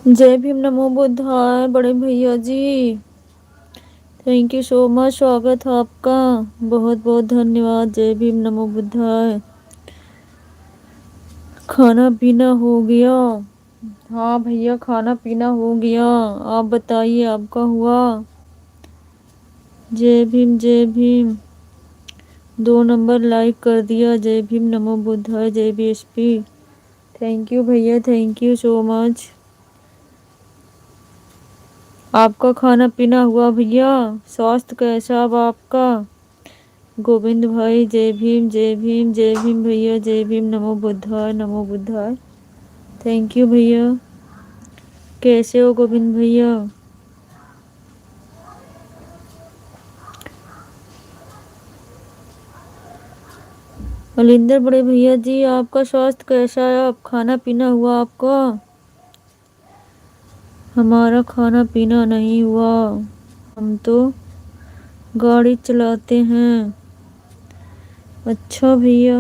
जय भीम, नमो बुद्धाय बड़े भैया जी। थैंक यू सो मच, स्वागत है आपका, बहुत बहुत धन्यवाद। जय भीम, नमो बुद्धाय। खाना पीना हो गया? हाँ भैया, खाना पीना हो गया। आप बताइए, आपका हुआ? जय भीम जय भीम। 2 नंबर लाइक कर दिया। जय भीम, नमो बुद्धाय, जय बीएसपी। थैंक यू भैया, थैंक यू सो मच। आपका खाना पीना हुआ भैया? स्वास्थ्य कैसा अब आपका? गोविंद भाई, जय भीम जय भीम जय भीम भैया, जय भीम, नमो बुद्धाय नमो बुद्धाय। थैंक यू भैया। कैसे हो गोविंद भैया? मलिंदर बड़े भैया जी, आपका स्वास्थ्य कैसा है? अब खाना पीना हुआ आपका? हमारा खाना पीना नहीं हुआ, हम तो गाड़ी चलाते हैं। अच्छा भैया।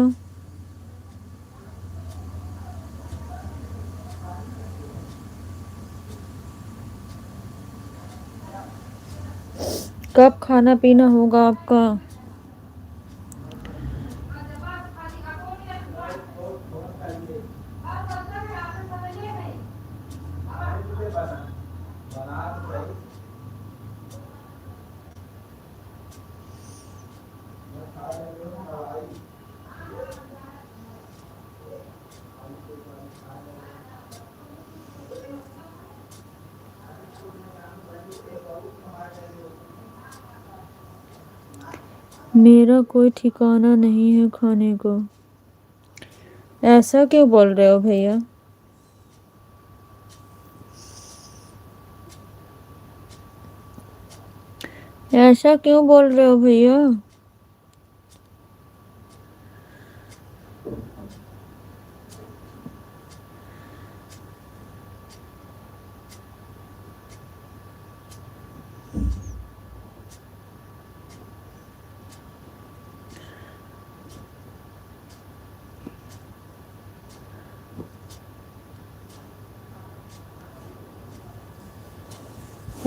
कब खाना पीना होगा आपका? मेरा कोई ठिकाना नहीं है खाने को। ऐसा क्यों बोल रहे हो भैया? ऐसा क्यों बोल रहे हो भैया?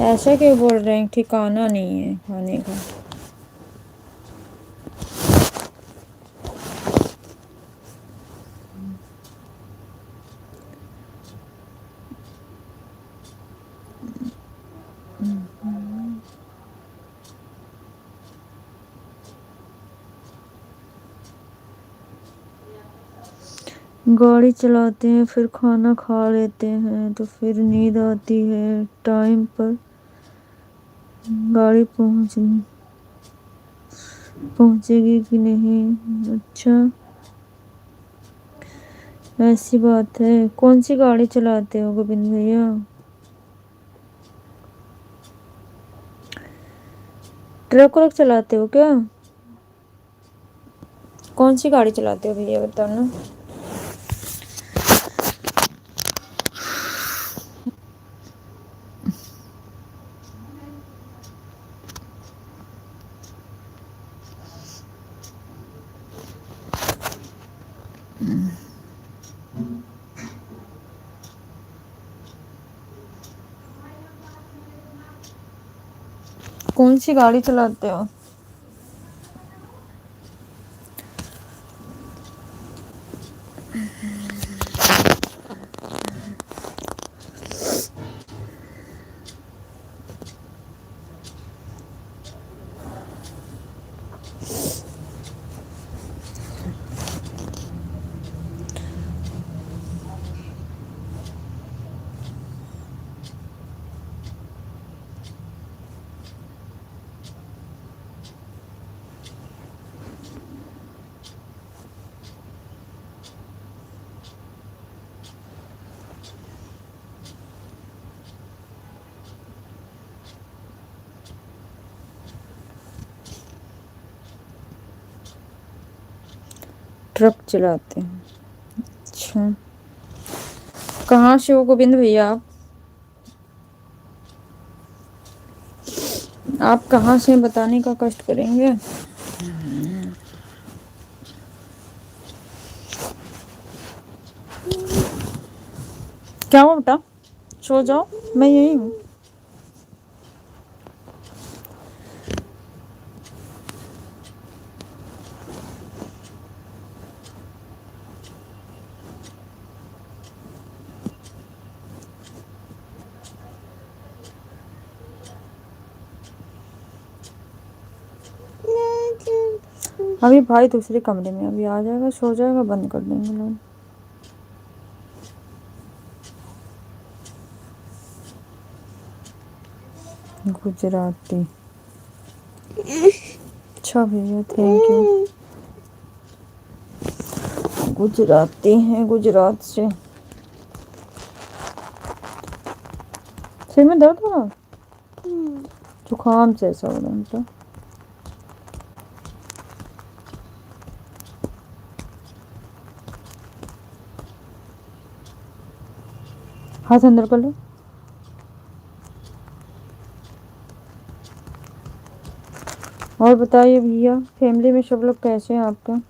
ऐसा क्यों बोल रहे हैं? ठिकाना नहीं है खाने का। गाड़ी चलाते हैं, फिर खाना खा लेते हैं, तो फिर नींद आती है टाइम पर। गाड़ी पहुंचेगी कि नहीं? अच्छा, ऐसी बात है। कौन सी गाड़ी चलाते हो गोविंद भैया? ट्रक व्रक चलाते हो क्या? कौन सी गाड़ी चलाते हो भैया बताना। कौन सी गाड़ी चलाते हो? ट्रक चलाते हैं। अच्छा, कहाँ से हो गोविंद भैया आप कहाँ से बताने का कष्ट करेंगे। क्या हुआ बेटा? सो जाओ, मैं यही हूँ। अभी भाई दूसरे कमरे में अभी आ जाएगा, सो जाएगा, बंद कर देंगे लोग। गुजराती। अच्छा भैया, थैंक यू। गुजराती हैं, गुजरात से। सिर में दर्द हो रहा? जुकाम जैसा हो रहा है तो। हाथ अंदर कर लो। और बताइए भैया, फैमिली में सब लोग कैसे हैं आपका?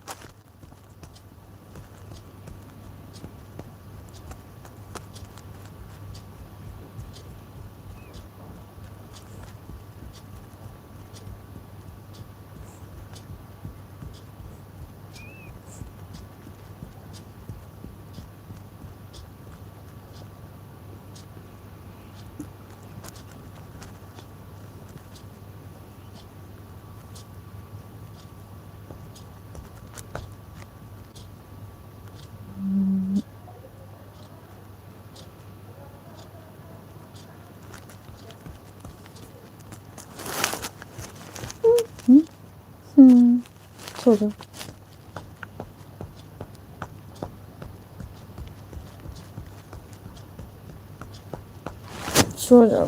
सो जाओ, सो जाओ।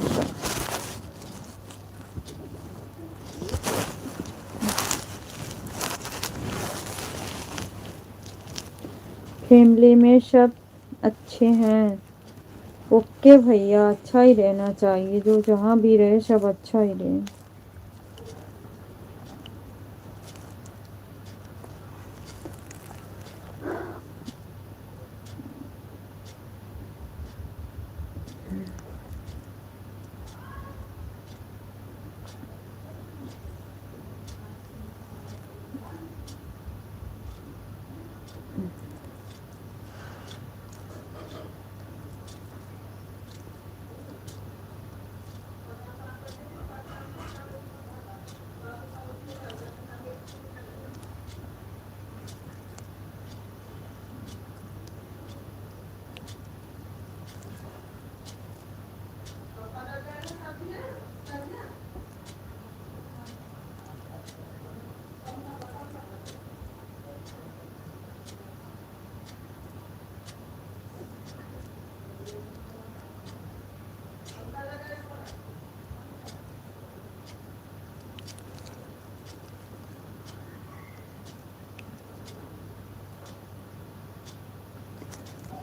फैमिली में सब अच्छे हैं। ओके भैया, अच्छा ही रहना चाहिए, जो जहाँ भी रहे सब अच्छा ही रहे।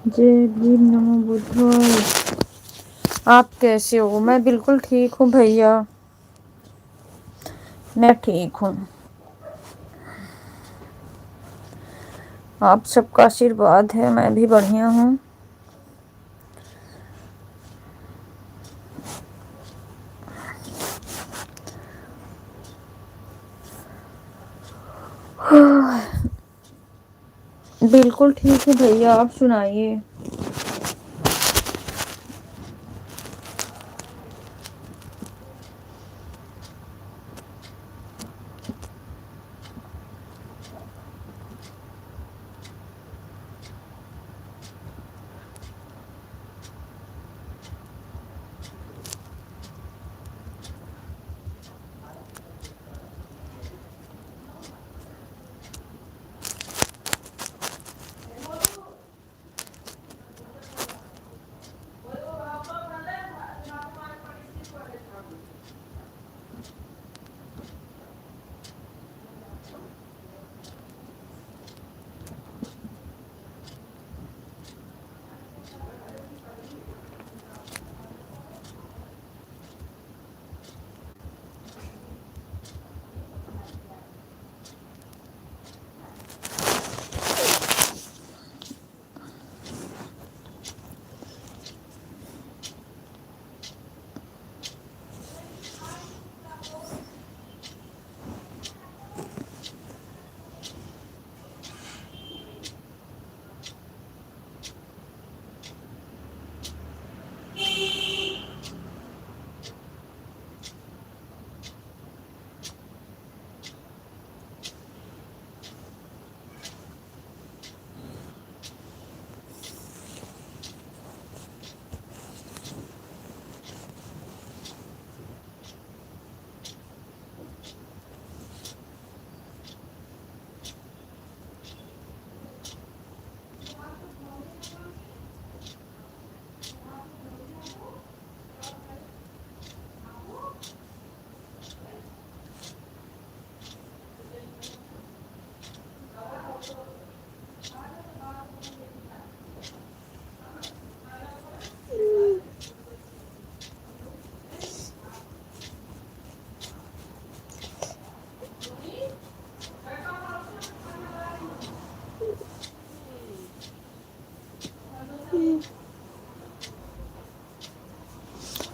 जय भीम, नमो बुद्धाय। आप कैसे हो? मैं बिल्कुल ठीक हूँ भैया, मैं ठीक हूँ। आप सबका आशीर्वाद है, मैं भी बढ़िया हूँ। बिल्कुल ठीक है भैया, आप सुनाइए।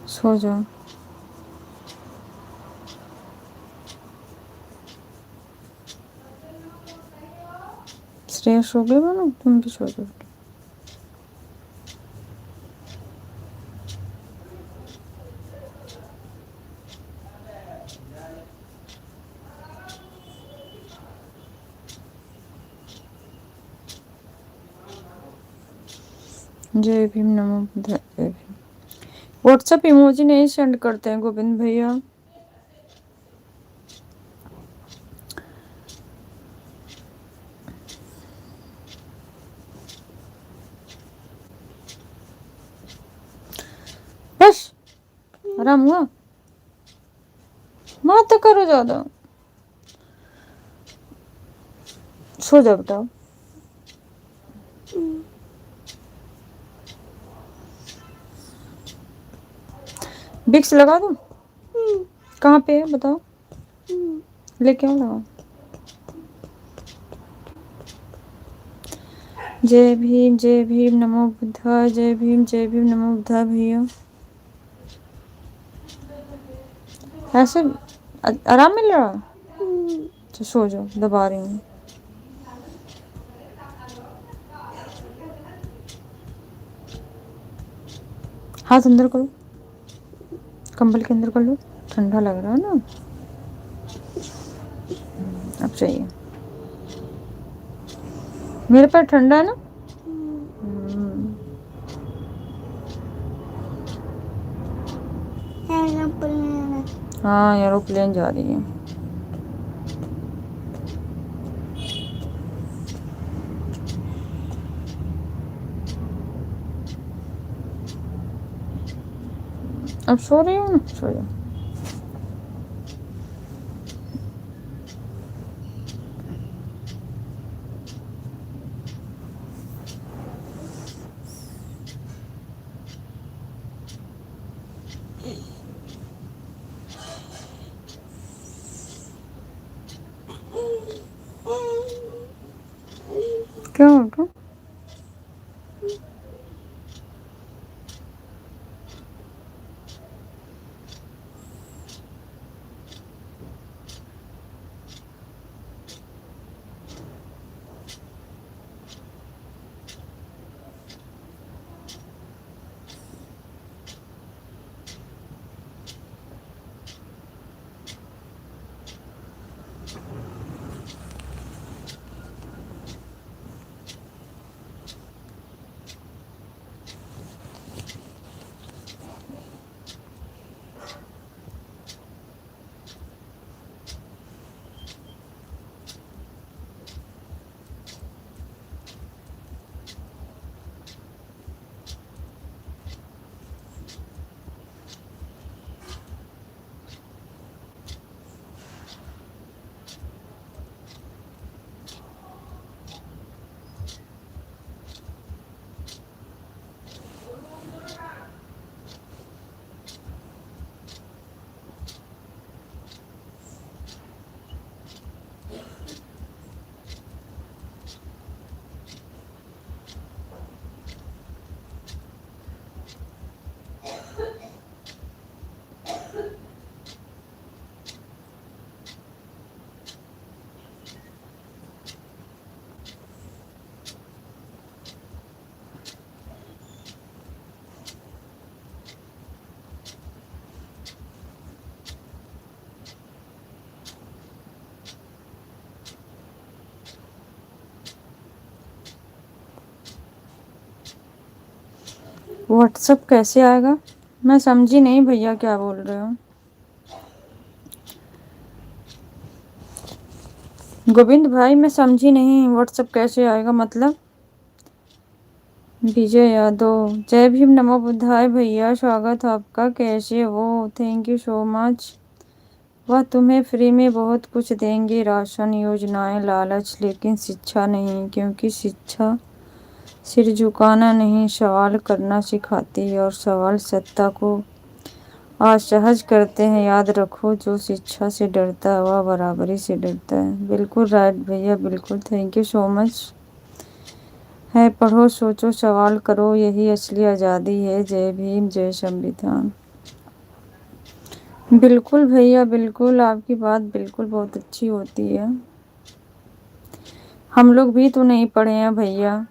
सो जाओ। श्रेया सो गए मानो, तुम भी सो जाओ। जय भीम, नमो बुद्धाय। जय भीम। व्हाट्सएप इमोजी नहीं सेंड करते हैं गोविंद भैया। बस आराम हुआ, मत करो ज्यादा। सो जाओ, बताओ। विक्स लगा दूं? कहाँ पे है बताओ, लेके आओ लगाओ। जय भीम नमो बुद्धाय, जय भीम नमो बुद्धाय। भैया ऐसे आराम मिल रहा? तो सो जाओ, दबा रही हूँ। हाथ अंदर करो, कंबल के अंदर कर लो, ठंडा लग रहा है ना। अब चाहिए, मेरे पैर ठंडा है ना। हाँ एरोप्लेन जा रही है। अब सो रही हूँ ना, सो जाओ। क्या होगा? व्हाट्सअप कैसे आएगा? मैं समझी नहीं भैया, क्या बोल रहे हो? गोविंद भाई मैं समझी नहीं, व्हाट्सअप कैसे आएगा मतलब? विजय यादव, जय भीम नमो बुद्धाय। भैया स्वागत आपका, कैसे हो? Thank you so much. वह तुम्हें फ्री में बहुत कुछ देंगे, राशन, योजनाएं, लालच, लेकिन शिक्षा नहीं, क्योंकि शिक्षा सिर झुकाना नहीं, सवाल करना सिखाती है, और सवाल सत्ता को असहज करते हैं। याद रखो, जो शिक्षा से डरता है वह बराबरी से डरता है। बिल्कुल राइट भैया, बिल्कुल, थैंक यू सो मच। है पढ़ो, सोचो, सवाल करो, यही असली आज़ादी है। जय भीम, जय संविधान। बिल्कुल भैया, बिल्कुल, आपकी बात बिल्कुल बहुत अच्छी होती है। हम लोग भी तो नहीं पढ़े हैं भैया।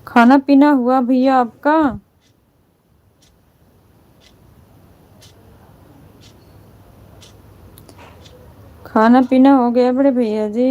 खाना पीना हुआ भैया आपका? खाना पीना हो गया बड़े भैया जी?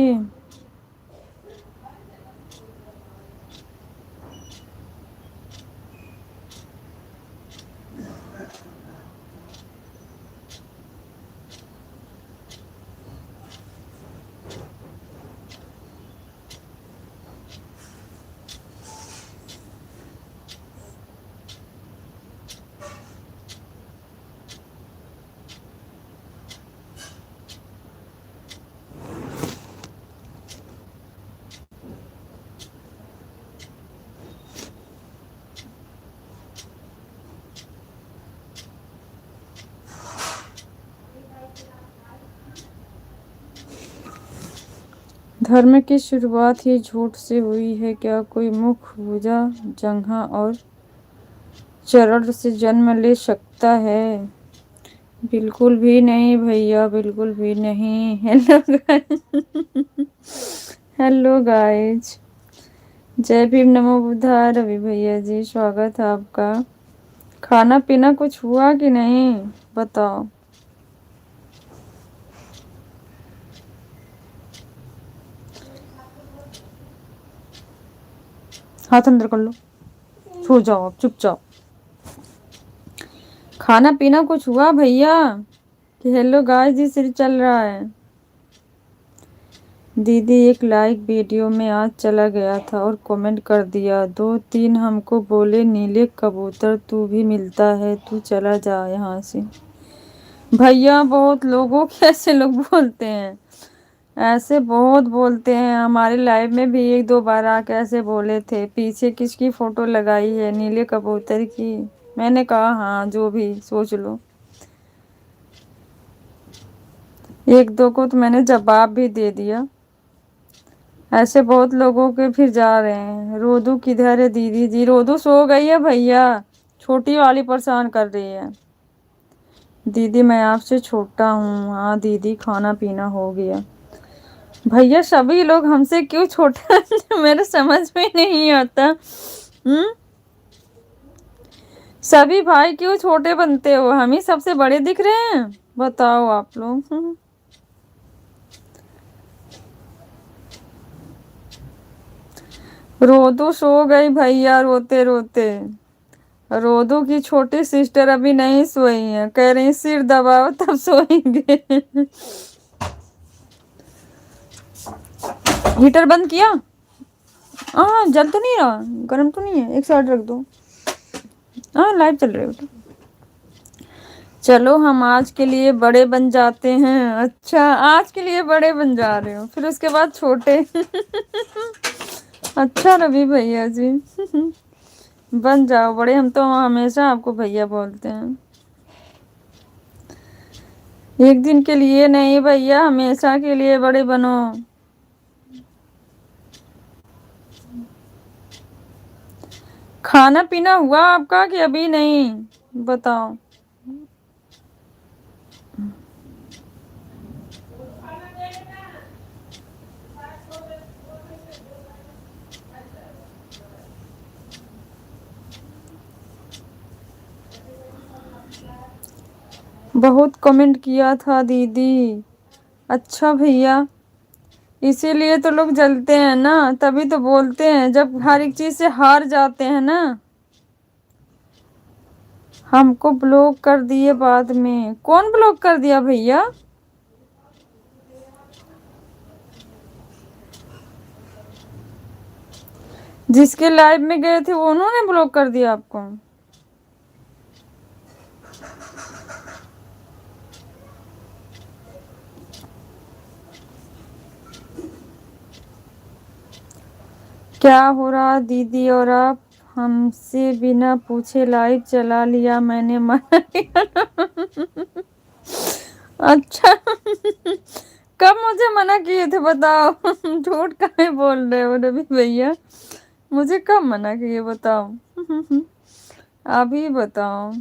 धर्म की शुरुआत ही झूठ से हुई है। क्या कोई मुख, भुजा, जंघा और चरण से जन्म ले सकता है? बिल्कुल भी नहीं भैया, बिल्कुल भी नहीं। हेलो गाइज, जय भीम, नमो बुद्धाय। रवि भैया जी, स्वागत है आपका। खाना पीना कुछ हुआ कि नहीं, बताओ। हाथ अंदर कर लो, सो जाओ आप चुपचाप। खाना पीना कुछ हुआ भैया कि हेलो गाइस जी सिर्फ चल रहा है? दीदी एक लाइक वीडियो में आज चला गया था और कमेंट कर दिया, 2-3 हमको बोले नीले कबूतर तू भी मिलता है, तू चला जा यहाँ से। भैया बहुत लोगों के ऐसे लोग बोलते हैं, ऐसे बहुत बोलते हैं। हमारे लाइव में भी 1-2 बार आके ऐसे बोले थे। पीछे किसकी फोटो लगाई है? नीले कबूतर की। मैंने कहा हाँ, जो भी सोच लो। 1-2 को तो मैंने जवाब भी दे दिया। ऐसे बहुत लोगों के फिर जा रहे हैं। रोदू किधर है दीदी जी? रोदू सो गई है भैया, छोटी वाली परेशान कर रही है। दीदी मैं आपसे छोटा हूँ। हाँ दीदी, खाना पीना हो गया। भैया सभी लोग हमसे क्यों छोटे हैं? मेरे समझ में नहीं आता। सभी भाई क्यों छोटे बनते हो? हम ही सबसे बड़े दिख रहे हैं, बताओ आप लोग। रोदू सो गई भैया, रोते रोते। रोदू की छोटी सिस्टर अभी नहीं सोई है, कह रही सिर दबाओ तब सोएंगे। हीटर बंद किया? हाँ, जल तो नहीं रहा, गर्म तो नहीं है, एक साइड रख दो। हाँ लाइव चल रही है। चलो हम आज के लिए बड़े बन जाते हैं। अच्छा, आज के लिए बड़े बन जा रहे हो, फिर उसके बाद छोटे। अच्छा रवि भैया जी, बन जाओ बड़े। हम तो हमेशा आपको भैया बोलते हैं। एक दिन के लिए नहीं भैया, हमेशा के लिए बड़े बनो। खाना पीना हुआ आपका कि अभी नहीं, बताओ। बहुत कमेंट किया था दीदी। अच्छा भैया, इसीलिए तो लोग जलते हैं ना, तभी तो बोलते हैं जब हर एक चीज से हार जाते हैं ना। हमको ब्लॉक कर दिए बाद में। कौन ब्लॉक कर दिया भैया? जिसके लाइव में गए थे वो उन्होंने ब्लॉक कर दिया आपको? क्या हो रहा दीदी? और आप हमसे बिना पूछे लाइव चला लिया, मैंने मना किया। अच्छा। कब मुझे मना किए थे बताओ? झूठ काहे बोल रहे हो रवि भैया? मुझे कब मना किए बताओ? अभी बताओ।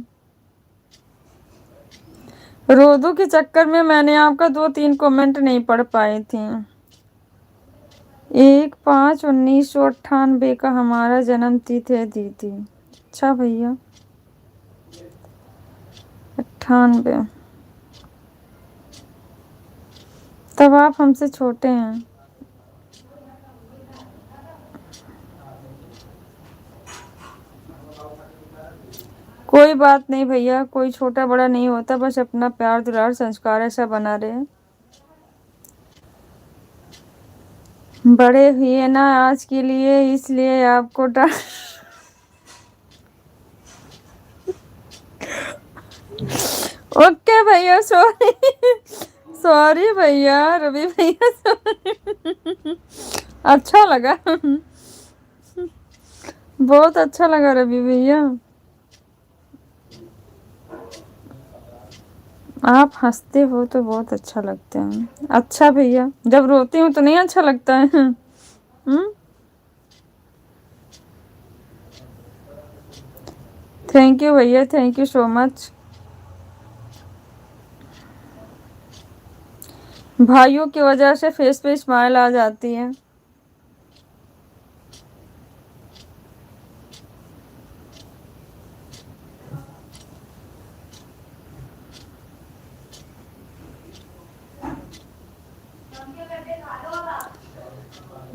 रोदू के चक्कर में मैंने आपका 2-3 कमेंट नहीं पढ़ पाई थी। 1/5/1998 का हमारा जन्म तिथि है दीदी। अच्छा भैया, 98। तब आप हमसे छोटे हैं। कोई बात नहीं भैया, कोई छोटा बड़ा नहीं होता, बस अपना प्यार दुलार संस्कार ऐसा बना रहे। बड़े हुए ना आज के लिए, इसलिए आपको ओके भैया, सॉरी। सॉरी भैया, रवि भैया सॉरी। अच्छा लगा, बहुत अच्छा लगा रवि भैया। आप हंसते हो तो बहुत अच्छा लगता है। अच्छा भैया, जब रोती हूँ तो नहीं अच्छा लगता है। थैंक यू भैया, थैंक यू सो मच। भाइयों की वजह से फेस पे स्माइल आ जाती है।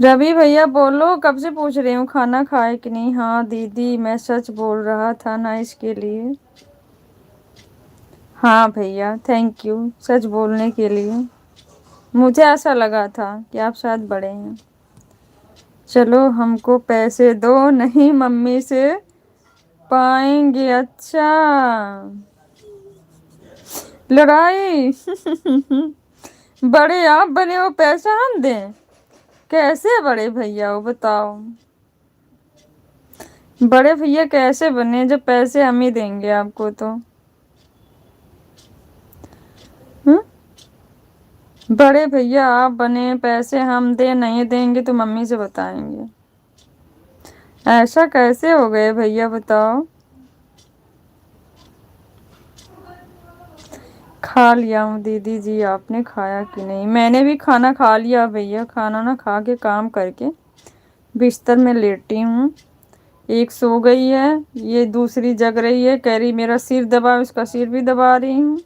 रवि भैया बोलो, कब से पूछ रही हूँ खाना खाए कि नहीं। हाँ दीदी, मैं सच बोल रहा था ना इसके लिए। हाँ भैया, थैंक यू सच बोलने के लिए। मुझे ऐसा लगा था कि आप शायद बड़े हैं। चलो हमको पैसे दो, नहीं मम्मी से पाएंगे। अच्छा, लड़ाई। बड़े आप बने हो, पैसा हम दें? कैसे बड़े भैया हो बताओ। बड़े भैया कैसे बने जब पैसे हम ही देंगे आपको तो। हम्म। बड़े भैया आप बने, पैसे हम दे, नहीं देंगे तो मम्मी से बताएंगे। ऐसा कैसे हो गए भैया बताओ। खा लिया हूँ दीदी जी, आपने खाया कि नहीं? मैंने भी खाना खा लिया भैया। खाना ना खा के काम करके बिस्तर में लेटी हूँ। एक सो गई है, ये दूसरी जग रही है, कह रही मेरा सिर दबा, उसका सिर भी दबा रही हूँ।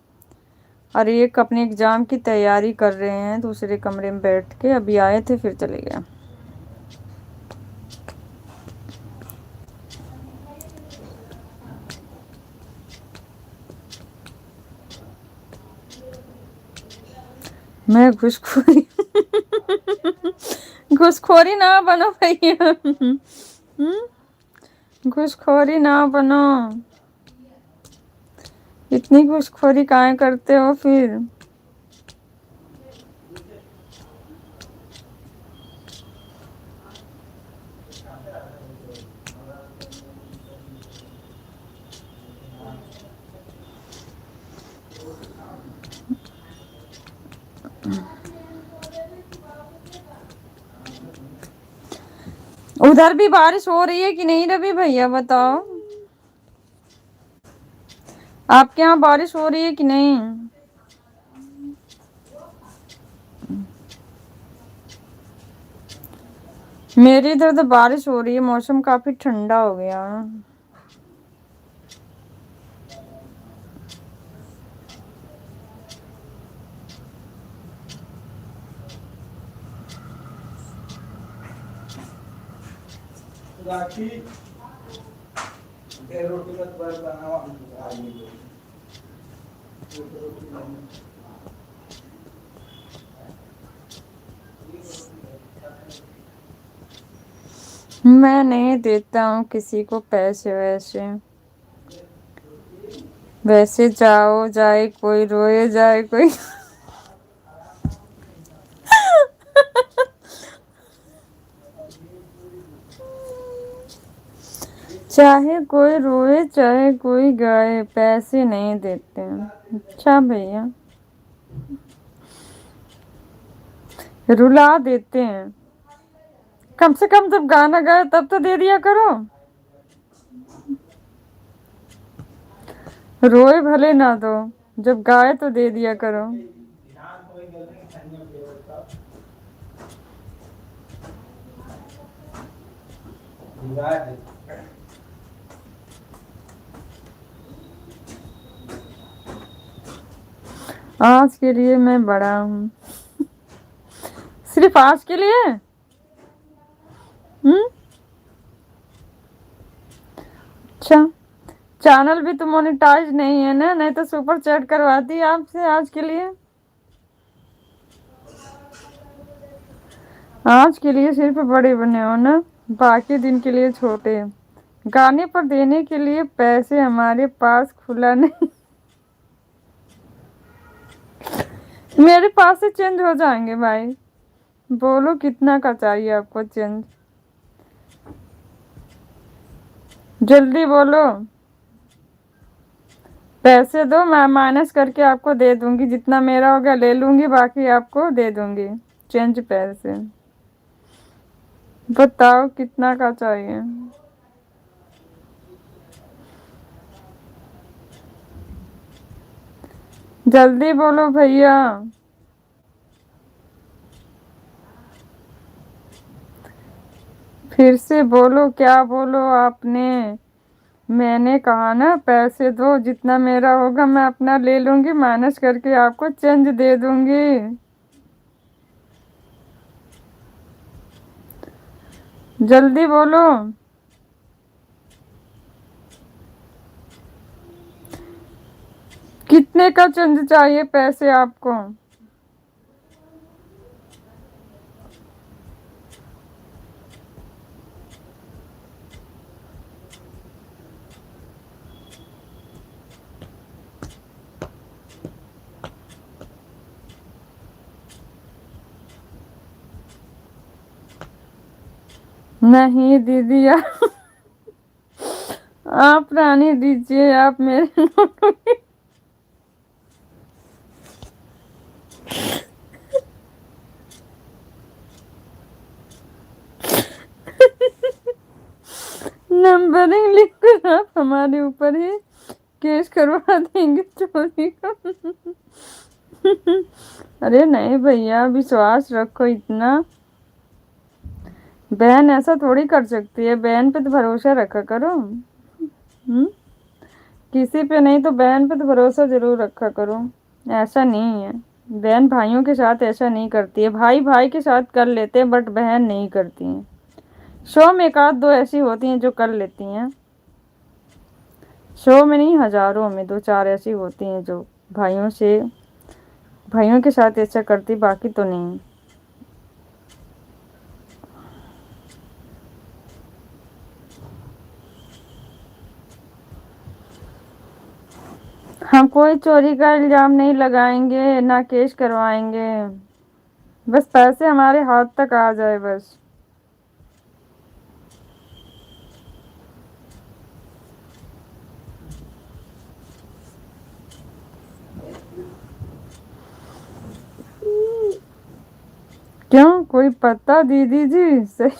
और एक अपने एग्जाम की तैयारी कर रहे हैं दूसरे कमरे में बैठ के। अभी आए थे फिर चले गए। मैं घुसखोरी। घुसखोरी ना बनो भैया। घुसखोरी ना बनो। इतनी घुसखोरी काहे करते हो फिर? उधर भी बारिश हो रही है कि नहीं रवि भैया बताओ। आपके यहाँ बारिश हो रही है कि नहीं? मेरी इधर तो बारिश हो रही है, मौसम काफी ठंडा हो गया। मैं नहीं देता हूँ किसी को पैसे वैसे। वैसे जाओ जाए कोई, रोए जाए कोई। चाहे कोई रोए चाहे कोई गाए, पैसे नहीं देते हैं। अच्छा भैया, रुला देते हैं। कम से कम जब गाना गाए तब तो दे दिया करो। रोए भले ना दो, जब गाए तो दे दिया करो। आज के लिए मैं बड़ा हूँ। सिर्फ आज के लिए। हम्म। अच्छा, चैनल भी तो मोनेटाइज नहीं है ना, नहीं तो सुपर चैट करवाती आपसे आज के लिए। आज के लिए सिर्फ बड़े बने हो ना, बाकी दिन के लिए छोटे। गाने पर देने के लिए पैसे हमारे पास खुला नहीं। मेरे पास से चेंज हो जाएंगे भाई। बोलो कितना का चाहिए आपको चेंज? जल्दी बोलो। पैसे दो, मैं माइनस करके आपको दे दूंगी, जितना मेरा होगा ले लूंगी, बाकी आपको दे दूंगी चेंज पैसे। बताओ कितना का चाहिए। जल्दी बोलो भैया। फिर से बोलो, क्या बोलो आपने? मैंने कहा ना पैसे दो, जितना मेरा होगा मैं अपना ले लूंगी, माइनस करके आपको चेंज दे दूंगी। जल्दी बोलो। कितने का चेंज चाहिए पैसे आपको? नहीं दीदी यार, आप रहने दीजिए, आप मेरे नोटों के नंबरिंग लिख कर आप हमारे ऊपर ही केस करवा देंगे चोरी का। अरे नहीं भैया, विश्वास रखो इतना। बहन ऐसा थोड़ी कर सकती है, बहन पे तो भरोसा रखा करो। हम्म। किसी पे नहीं तो बहन पे तो भरोसा जरूर रखा करो। ऐसा नहीं है, बहन भाइयों के साथ ऐसा नहीं करती है, भाई भाई के साथ कर लेते हैं बट बहन नहीं करती है। 100 में एक आध दो ऐसी होती हैं जो कर लेती हैं। 100 में नहीं, हजारों में दो चार ऐसी होती हैं जो भाइयों से, भाइयों के साथ ऐसा करती, बाकी तो नहीं। हम कोई चोरी का इल्जाम नहीं लगाएंगे, ना केस करवाएंगे। बस पैसे हमारे हाथ तक आ जाए बस। क्यों, कोई पता दीदी जी? सही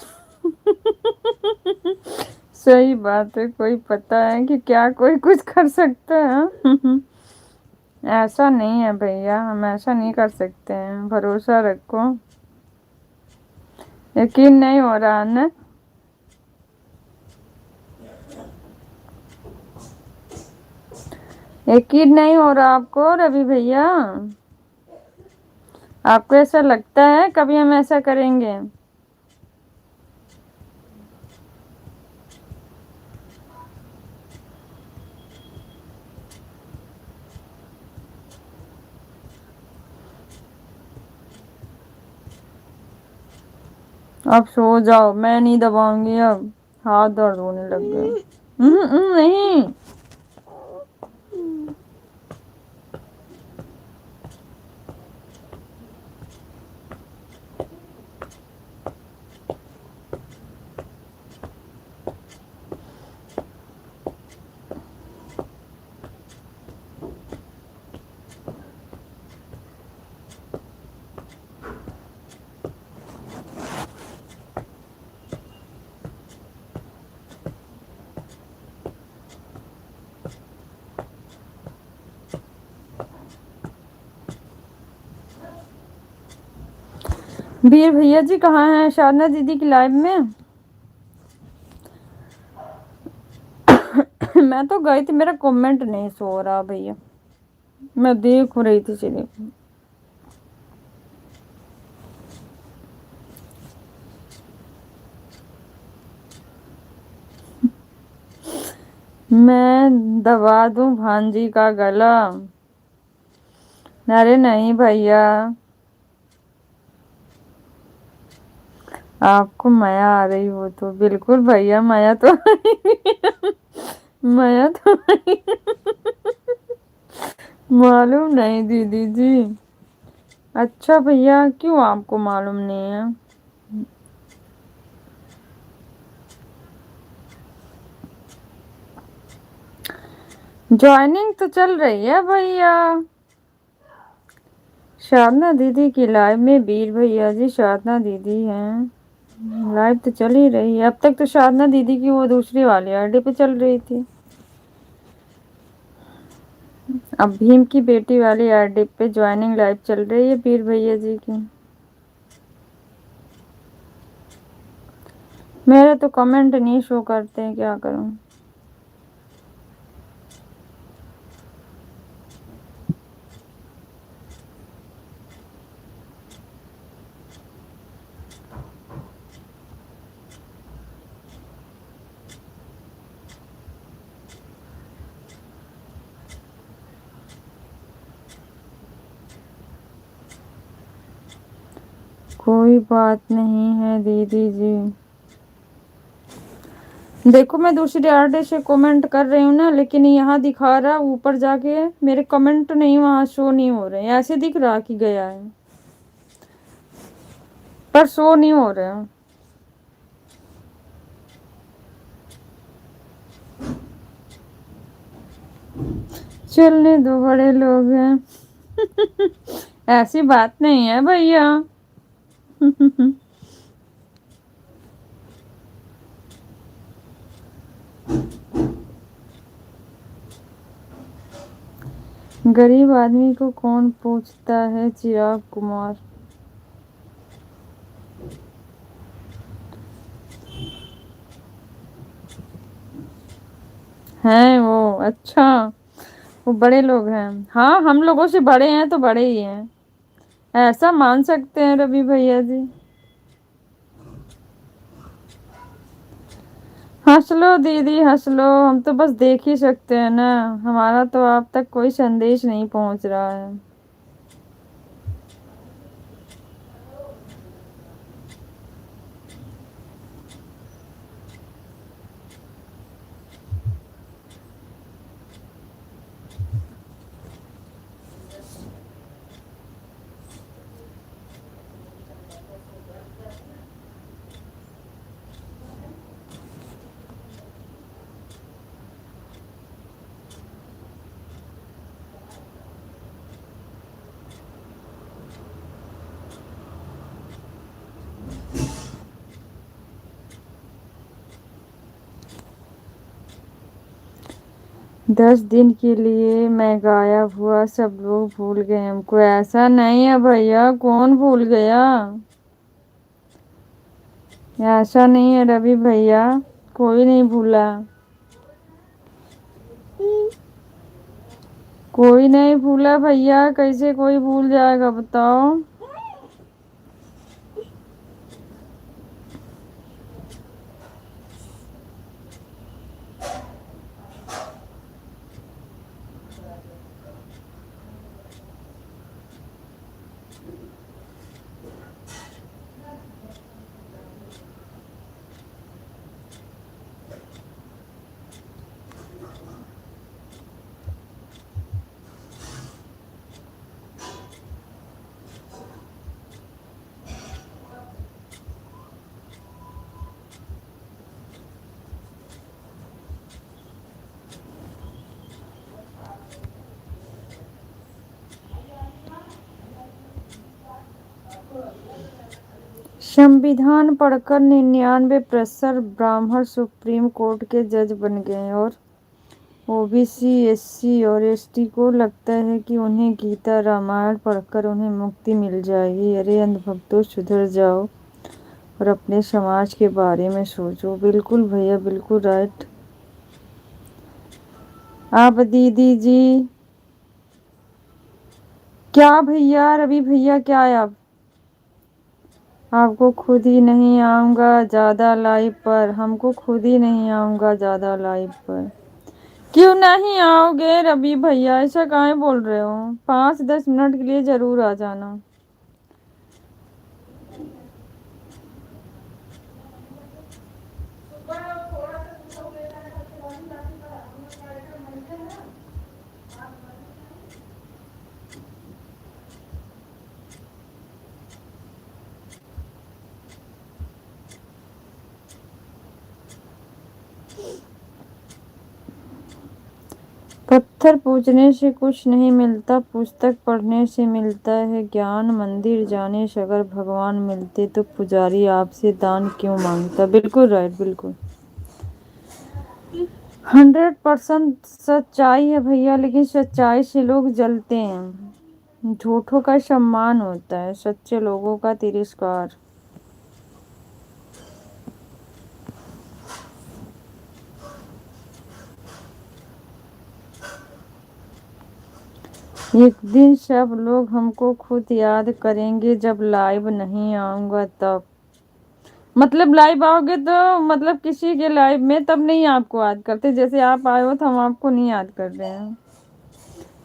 सही बात है, कोई पता है कि क्या कोई कुछ कर सकता है? ऐसा नहीं है भैया, हम ऐसा नहीं कर सकते हैं, भरोसा रखो। यकीन नहीं हो रहा ना? यकीन नहीं हो रहा आपको रवि भैया? आपको ऐसा लगता है कभी हम ऐसा करेंगे? अब सो जाओ, मैं नहीं दबाऊंगी अब, हाथ दर्द होने लग गए। नहीं। वीर भैया जी कहाँ हैं? शारना दीदी की लाइव में? मैं तो गई थी, मेरा कमेंट नहीं सो रहा भैया, मैं देख रही थी, चलिए। मैं दबा दूं भांजी का गला? अरे नहीं भैया, आपको माया आ रही हो तो बिल्कुल भैया, माया तो माया तो मालूम नहीं दीदी जी। अच्छा भैया, क्यों आपको मालूम नहीं है? ज्वाइनिंग तो चल रही है भैया। साधना दीदी की लाइव में वीर भैया जी साधना दीदी हैं। लाइव तो चल ही रही है। अब तक तो साधना दीदी की वो दूसरी वाली आईडी पे चल रही थी। अब भीम की बेटी वाली आईडी पे ज्वाइनिंग लाइव चल रही है वीर भैया जी की। मेरे तो कमेंट नहीं शो करते हैं, क्या करूं। कोई बात नहीं है दीदी जी। देखो मैं दूसरी आईडी से कमेंट कर रही हूँ ना, लेकिन यहाँ दिखा रहा ऊपर जाके मेरे कमेंट नहीं वहाँ शो नहीं हो रहे। ऐसे दिख रहा कि गया है पर शो नहीं हो रहे हैं। चलने दो, बड़े लोग हैं। ऐसी बात नहीं है भैया। गरीब आदमी को कौन पूछता है, चिराग कुमार। हैं वो, अच्छा। वो बड़े लोग हैं। हाँ, हम लोगों से बड़े हैं तो बड़े ही हैं, ऐसा मान सकते हैं रवि भैया जी। हंस लो दीदी हंस लो, हम तो बस देख ही सकते हैं ना। हमारा तो आप तक कोई संदेश नहीं पहुंच रहा है। दस दिन के लिए मैं गायब हुआ, सब लोग भूल गए हमको। ऐसा नहीं है भैया, कौन भूल गया। ऐसा नहीं है रवि भैया, कोई नहीं भूला। कोई नहीं भूला भैया, कैसे कोई भूल जाएगा बताओ। संविधान पढ़कर 99% ब्राह्मण सुप्रीम कोर्ट के जज बन गए और ओबीसी, एससी और एसटी को लगता है कि उन्हें गीता रामायण पढ़कर उन्हें मुक्ति मिल जाएगी। अरे अंधभक्तों, सुधर जाओ और अपने समाज के बारे में सोचो। बिल्कुल भैया, बिल्कुल राइट। आप दीदी जी क्या भैया, रवि भैया क्या है आप। आपको खुद ही नहीं आऊंगा ज्यादा लाइव पर, हमको खुद ही नहीं आऊंगा ज्यादा लाइव पर। क्यों नहीं आओगे रवि भैया, ऐसा काहे बोल रहे हो। 5-10 मिनट के लिए जरूर आ जाना। पत्थर पूजने से कुछ नहीं मिलता, पुस्तक पढ़ने से मिलता है ज्ञान। मंदिर जाने से अगर भगवान मिलते तो पुजारी आपसे दान क्यों मांगता। बिल्कुल राइट, बिल्कुल 100% सच्चाई है भैया, लेकिन सच्चाई से लोग जलते हैं। झूठों का सम्मान होता है, सच्चे लोगों का तिरस्कार। एक दिन सब लोग हमको खुद याद करेंगे, जब लाइव नहीं आऊंगा तब। मतलब लाइव आओगे तो मतलब किसी के लाइव में तब नहीं आपको याद करते, जैसे आप आए हो तो हम आपको नहीं याद कर रहे हैं।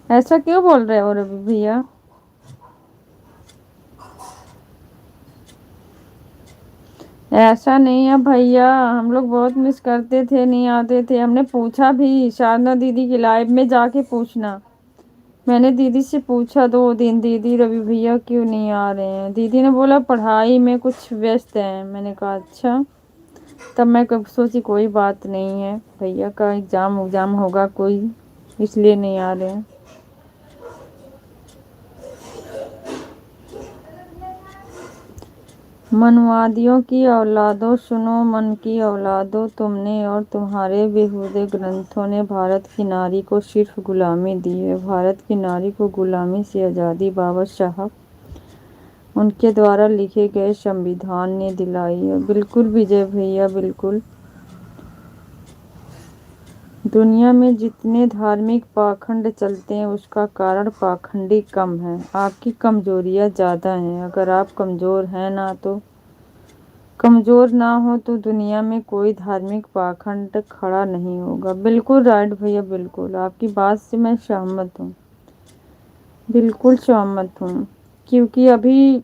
ऐसा क्यों बोल रहे हो रवि भैया। ऐसा नहीं है भैया, हम लोग बहुत मिस करते थे, नहीं आते थे। हमने पूछा भी शारदा दीदी की लाइव में जाके पूछना। मैंने दीदी से पूछा 2 दिन, दीदी रवि भैया क्यों नहीं आ रहे हैं। दीदी ने बोला पढ़ाई में कुछ व्यस्त है। मैंने कहा अच्छा। तब मैं कब सोची कोई बात नहीं है, भैया का एग्जाम होगा कोई, इसलिए नहीं आ रहे हैं। मनवादियों की औलादों सुनो, मन की औलादों, तुमने और तुम्हारे बेहुदे ग्रंथों ने भारत की नारी को सिर्फ गुलामी दी है। भारत की नारी को गुलामी से आज़ादी बाबा साहब उनके द्वारा लिखे गए संविधान ने दिलाई है। बिल्कुल विजय भैया, बिल्कुल। दुनिया में जितने धार्मिक पाखंड चलते हैं उसका कारण पाखंडी कम है, आपकी कमजोरियां ज़्यादा हैं। अगर आप कमज़ोर ना हो तो दुनिया में कोई धार्मिक पाखंड खड़ा नहीं होगा। बिल्कुल राइट भैया, बिल्कुल आपकी बात से मैं सहमत हूँ, बिल्कुल सहमत हूँ। क्योंकि अभी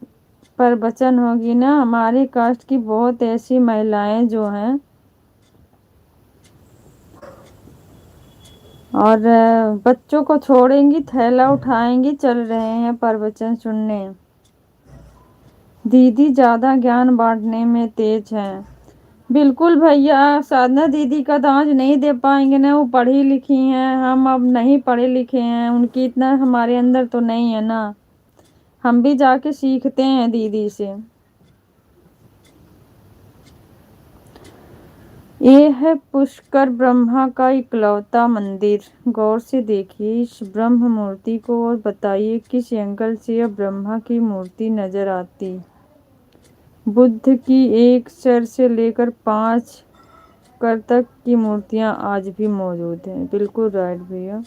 प्रवचन होगी ना, हमारे कास्ट की बहुत ऐसी महिलाएं जो हैं और बच्चों को छोड़ेंगी, थैला उठाएंगी, चल रहे हैं प्रवचन सुनने। दीदी ज़्यादा ज्ञान बांटने में तेज हैं। बिल्कुल भैया, साधना दीदी का दांज नहीं दे पाएंगे ना, वो पढ़ी लिखी हैं, हम अब नहीं पढ़े लिखे हैं, उनकी इतना हमारे अंदर तो नहीं है ना। हम भी जाके सीखते हैं दीदी से। ये है पुष्कर ब्रह्मा का इकलौता मंदिर। गौर से देखिए इस ब्रह्म मूर्ति को और बताइए किस एंगल से यह ब्रह्मा की मूर्ति नजर आती। बुद्ध की 1 सर से लेकर 5 कर तक की मूर्तियां आज भी मौजूद हैं। बिल्कुल राइट भैया।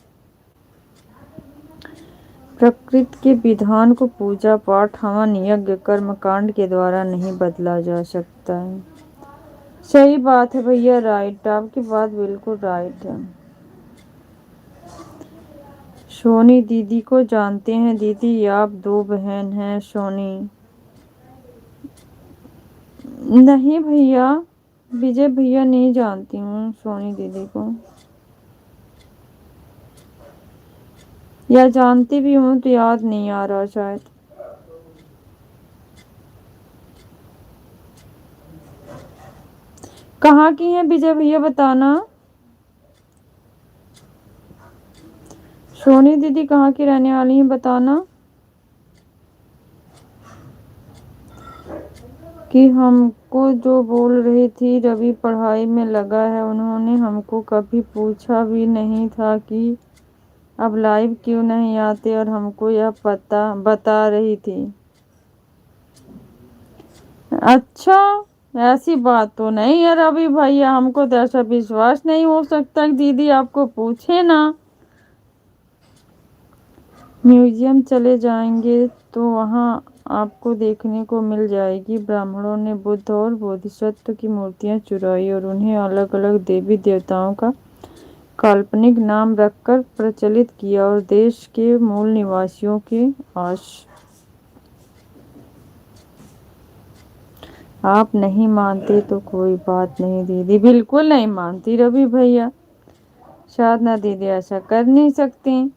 प्रकृति के विधान को पूजा पाठ, हवन, यज्ञ, कर्मकांड के द्वारा नहीं बदला जा सकता है। सही बात है भैया, राइट, आपकी बात बिल्कुल राइट है। सोनी दीदी को जानते हैं दीदी, आप 2 बहन हैं सोनी। नहीं भैया, विजय भैया नहीं जानती हूँ सोनी दीदी को, या जानती भी हूँ तो याद नहीं आ रहा शायद। कहाँ की हैं विजय भैया बताना। सोनी दीदी कहाँ की रहने वाली हैं बताना। कि हमको जो बोल रही थी रवि पढ़ाई में लगा है, उन्होंने हमको कभी पूछा भी नहीं था कि अब लाइव क्यों नहीं आते, और हमको यह पता बता रही थी। अच्छा, ऐसी बात तो नहीं है रवि भैया, हमको तो ऐसा विश्वास नहीं हो सकता कि दीदी आपको पूछे ना। म्यूजियम चले जाएंगे तो वहाँ आपको देखने को मिल जाएगी ब्राह्मणों ने बुद्ध और बोधिसत्व की मूर्तियां चुराई और उन्हें अलग अलग देवी देवताओं का काल्पनिक नाम रखकर प्रचलित किया और देश के मूल निवासियों के आश। आप नहीं मानते तो कोई बात नहीं दीदी, बिल्कुल नहीं मानती रवि भैया, साधना दीदी ऐसा कर नहीं सकती।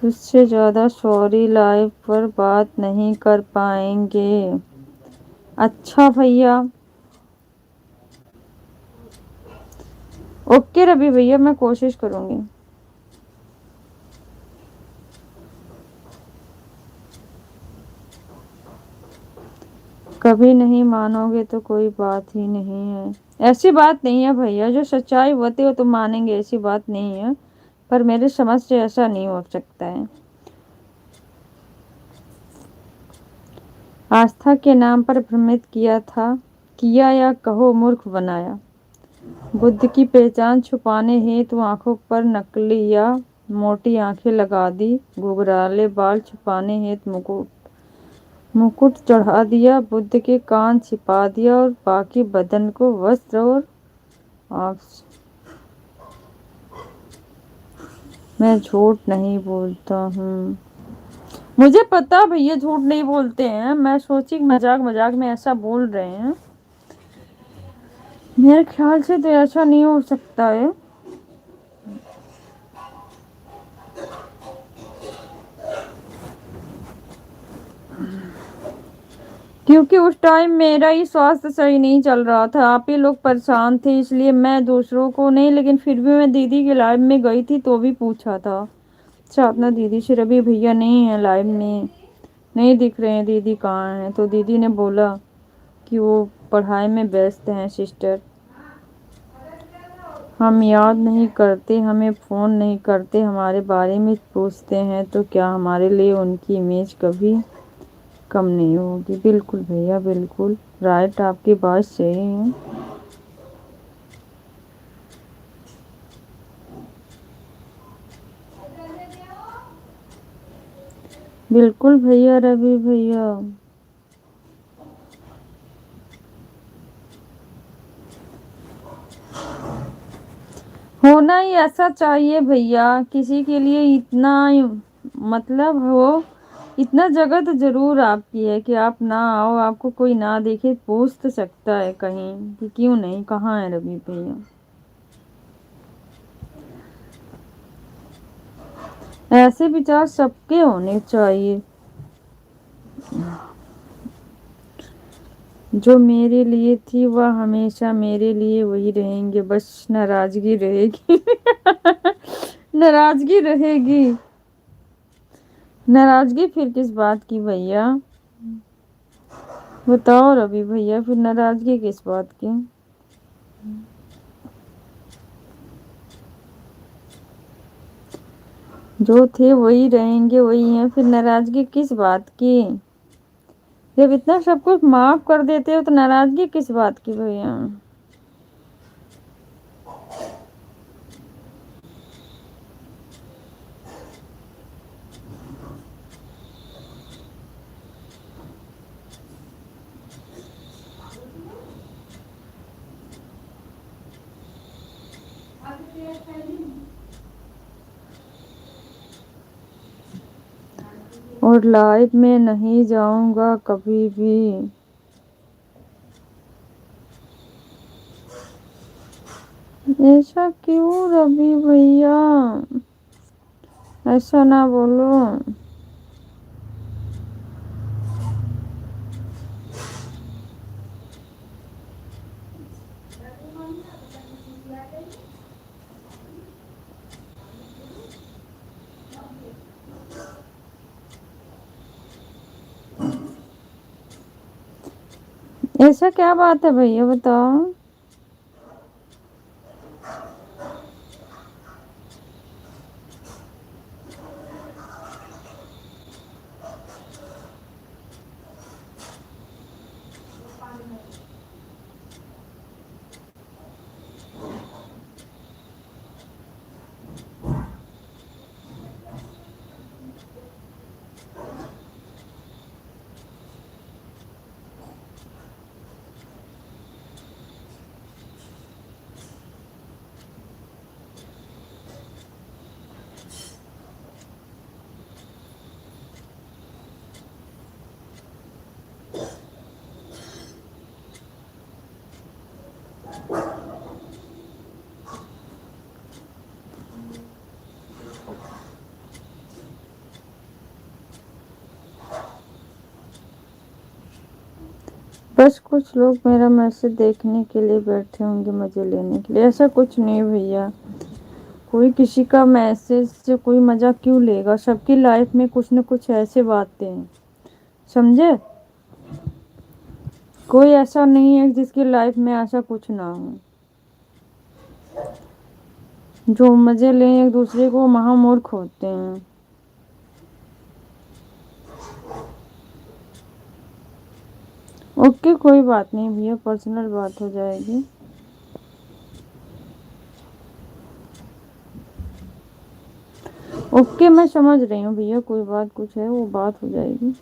तुझसे ज़्यादा सॉरी, लाइव पर बात नहीं कर पाएंगे। अच्छा भैया, ओके रवि भैया, मैं कोशिश करूंगी। कभी नहीं मानोगे तो कोई बात ही नहीं है। ऐसी बात नहीं है भैया, जो सच्चाई होती है वो तो मानेंगे, ऐसी बात नहीं है। पर मेरे समझ से ऐसा नहीं हो सकता है। आस्था के नाम पर भ्रमित किया था, किया या कहो मूर्ख बनाया। बुद्ध की पहचान छुपाने हेतु आंखों पर नकली या मोटी आंखें लगा दी, घुघराले बाल छुपाने हेतु मुकुट चढ़ा दिया, बुद्ध के कान छिपा दिया और बाकी बदन को वस्त्र और आप। मैं झूठ नहीं बोलता हूँ। मुझे पता भैया झूठ नहीं बोलते हैं, मैं सोची मजाक मजाक में ऐसा बोल रहे हैं। मेरे ख्याल से तो ऐसा नहीं हो सकता है। क्योंकि उस टाइम मेरा ही स्वास्थ्य सही नहीं चल रहा था, आप ही लोग परेशान थे, इसलिए मैं दूसरों को नहीं, लेकिन फिर भी मैं दीदी के लाइव में गई थी तो भी पूछा था। साधना दीदी से, रवि भैया नहीं है लाइव में, नहीं दिख रहे हैं, दीदी कहाँ हैं? तो दीदी ने बोला कि वो पढ़ाई में व्यस्त हैं सिस्टर। हम याद नहीं करते, हमें फ़ोन नहीं करते, हमारे बारे में पूछते हैं तो क्या हमारे लिए उनकी इमेज कभी कम नहीं होगी? बिल्कुल भैया बिल्कुल, राइट, आपकी बात सही है। बिल्कुल भैया, रवि भैया। होना ही ऐसा चाहिए भैया, किसी के लिए इतना मतलब हो, इतना जगह तो जरूर आपकी है कि आप ना आओ, आपको कोई ना देखे, पूछ तो सकता है कहीं कि क्यों नहीं, कहाँ है रवि भैया। ऐसे विचार सबके होने चाहिए। जो मेरे लिए थी वह हमेशा मेरे लिए वही रहेंगे, बस नाराजगी रहेगी। नाराजगी रहेगी। नाराजगी फिर किस बात की भैया? बताओ रवि भैया, फिर नाराजगी किस बात की? जो थे वही रहेंगे, वही हैं, फिर नाराजगी किस बात की? जब इतना सब कुछ माफ कर देते हो तो नाराजगी किस बात की भैया? और लाइफ में नहीं जाऊंगा कभी भी। ऐसा क्यों रवि भैया? ऐसा ना बोलो। ऐसा क्या बात है भैया, बताओ। बस कुछ लोग मेरा मैसेज देखने के लिए बैठे होंगे, मजे लेने के लिए। ऐसा कुछ नहीं भैया, कोई किसी का मैसेज से कोई मजा क्यों लेगा। सबकी लाइफ में कुछ न कुछ ऐसे बातें हैं, समझे। कोई ऐसा नहीं है जिसकी लाइफ में ऐसा कुछ ना हो। जो मजे लें एक दूसरे को महामूर्ख होते हैं। ओके, कोई बात नहीं भैया, पर्सनल बात हो जाएगी। ओके, मैं समझ रही हूँ भैया, कोई बात कुछ है वो बात हो जाएगी।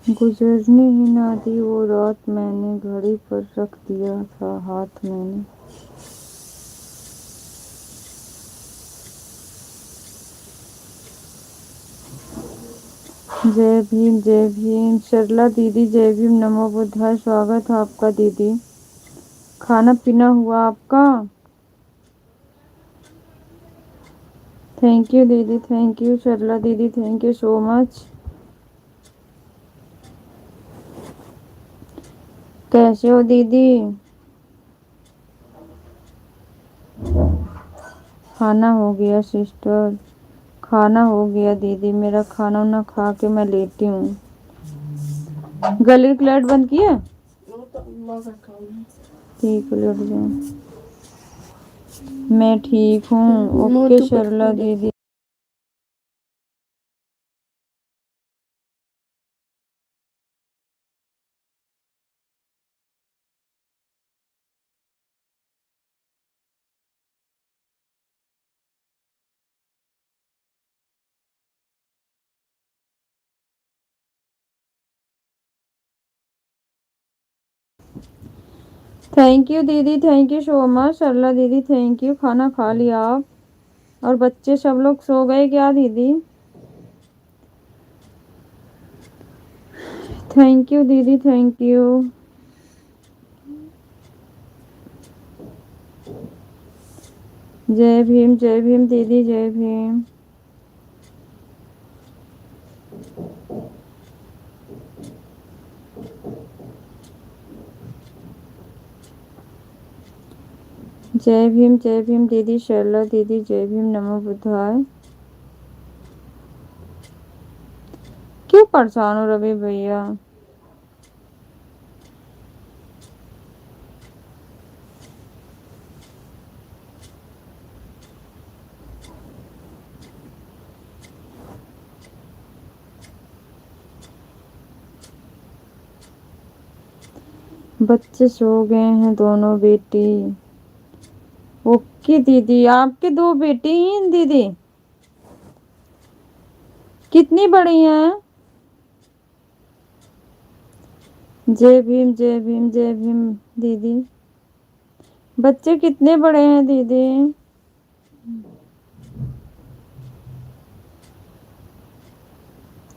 गुजरने ही ना दी वो रात, मैंने घड़ी पर रख दिया था हाथ मैंने। जय भीम सरला दीदी, जय भीम, नमो बुद्धाय। स्वागत है आपका दीदी। खाना पीना हुआ आपका? थैंक यू दीदी, थैंक यू सरला दीदी, थैंक यू सो मच। कैसे हो दीदी? खाना हो गया सिस्टर, खाना हो गया दीदी। मेरा खाना ना खा के मैं लेटी हूँ। गले की लाइट बंद की है? ठीक है, लेट जाओ। मैं ठीक हूँ। ओके सरला दीदी। थैंक यू दीदी, thank you so much Sarla दीदी, थैंक यू। खाना खा लिया आप? और बच्चे सब लोग सो गए क्या दीदी? थैंक यू दीदी, थैंक यू। जय भीम दीदी, जय भीम। जय भीम दीदी शर्ला दीदी, जय भीम, नमो बुद्धाय। क्यों परेशान हो रवि भैया? बच्चे सो गए हैं दोनों बेटी। ओके दीदी, आपके दो बेटी हैं दीदी? कितनी बड़ी हैं? जय भीम, जय भीम, जय भीम दीदी। बच्चे कितने बड़े हैं दीदी?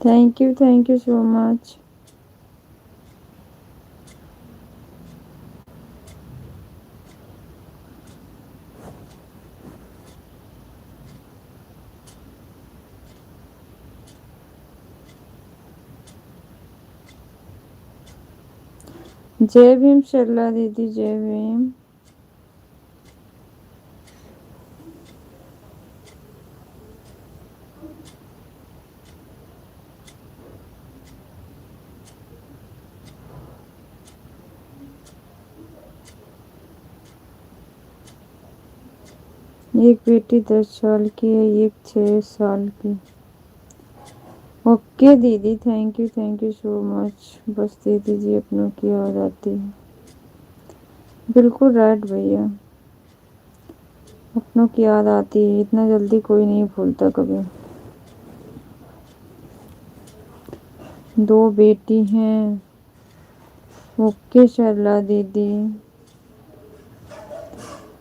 Thank you so much. जय भीम शर्ला दीदी, जय भीम। एक बेटी 10 साल की है, एक 6 साल की। ओके दीदी, थैंक यू सो मच। बस दे दीजिए, अपनों की याद आती है। बिल्कुल राइट भैया, अपनों की याद आती है, इतना जल्दी कोई नहीं भूलता कभी। 2 बेटी हैं। ओके सरला दीदी,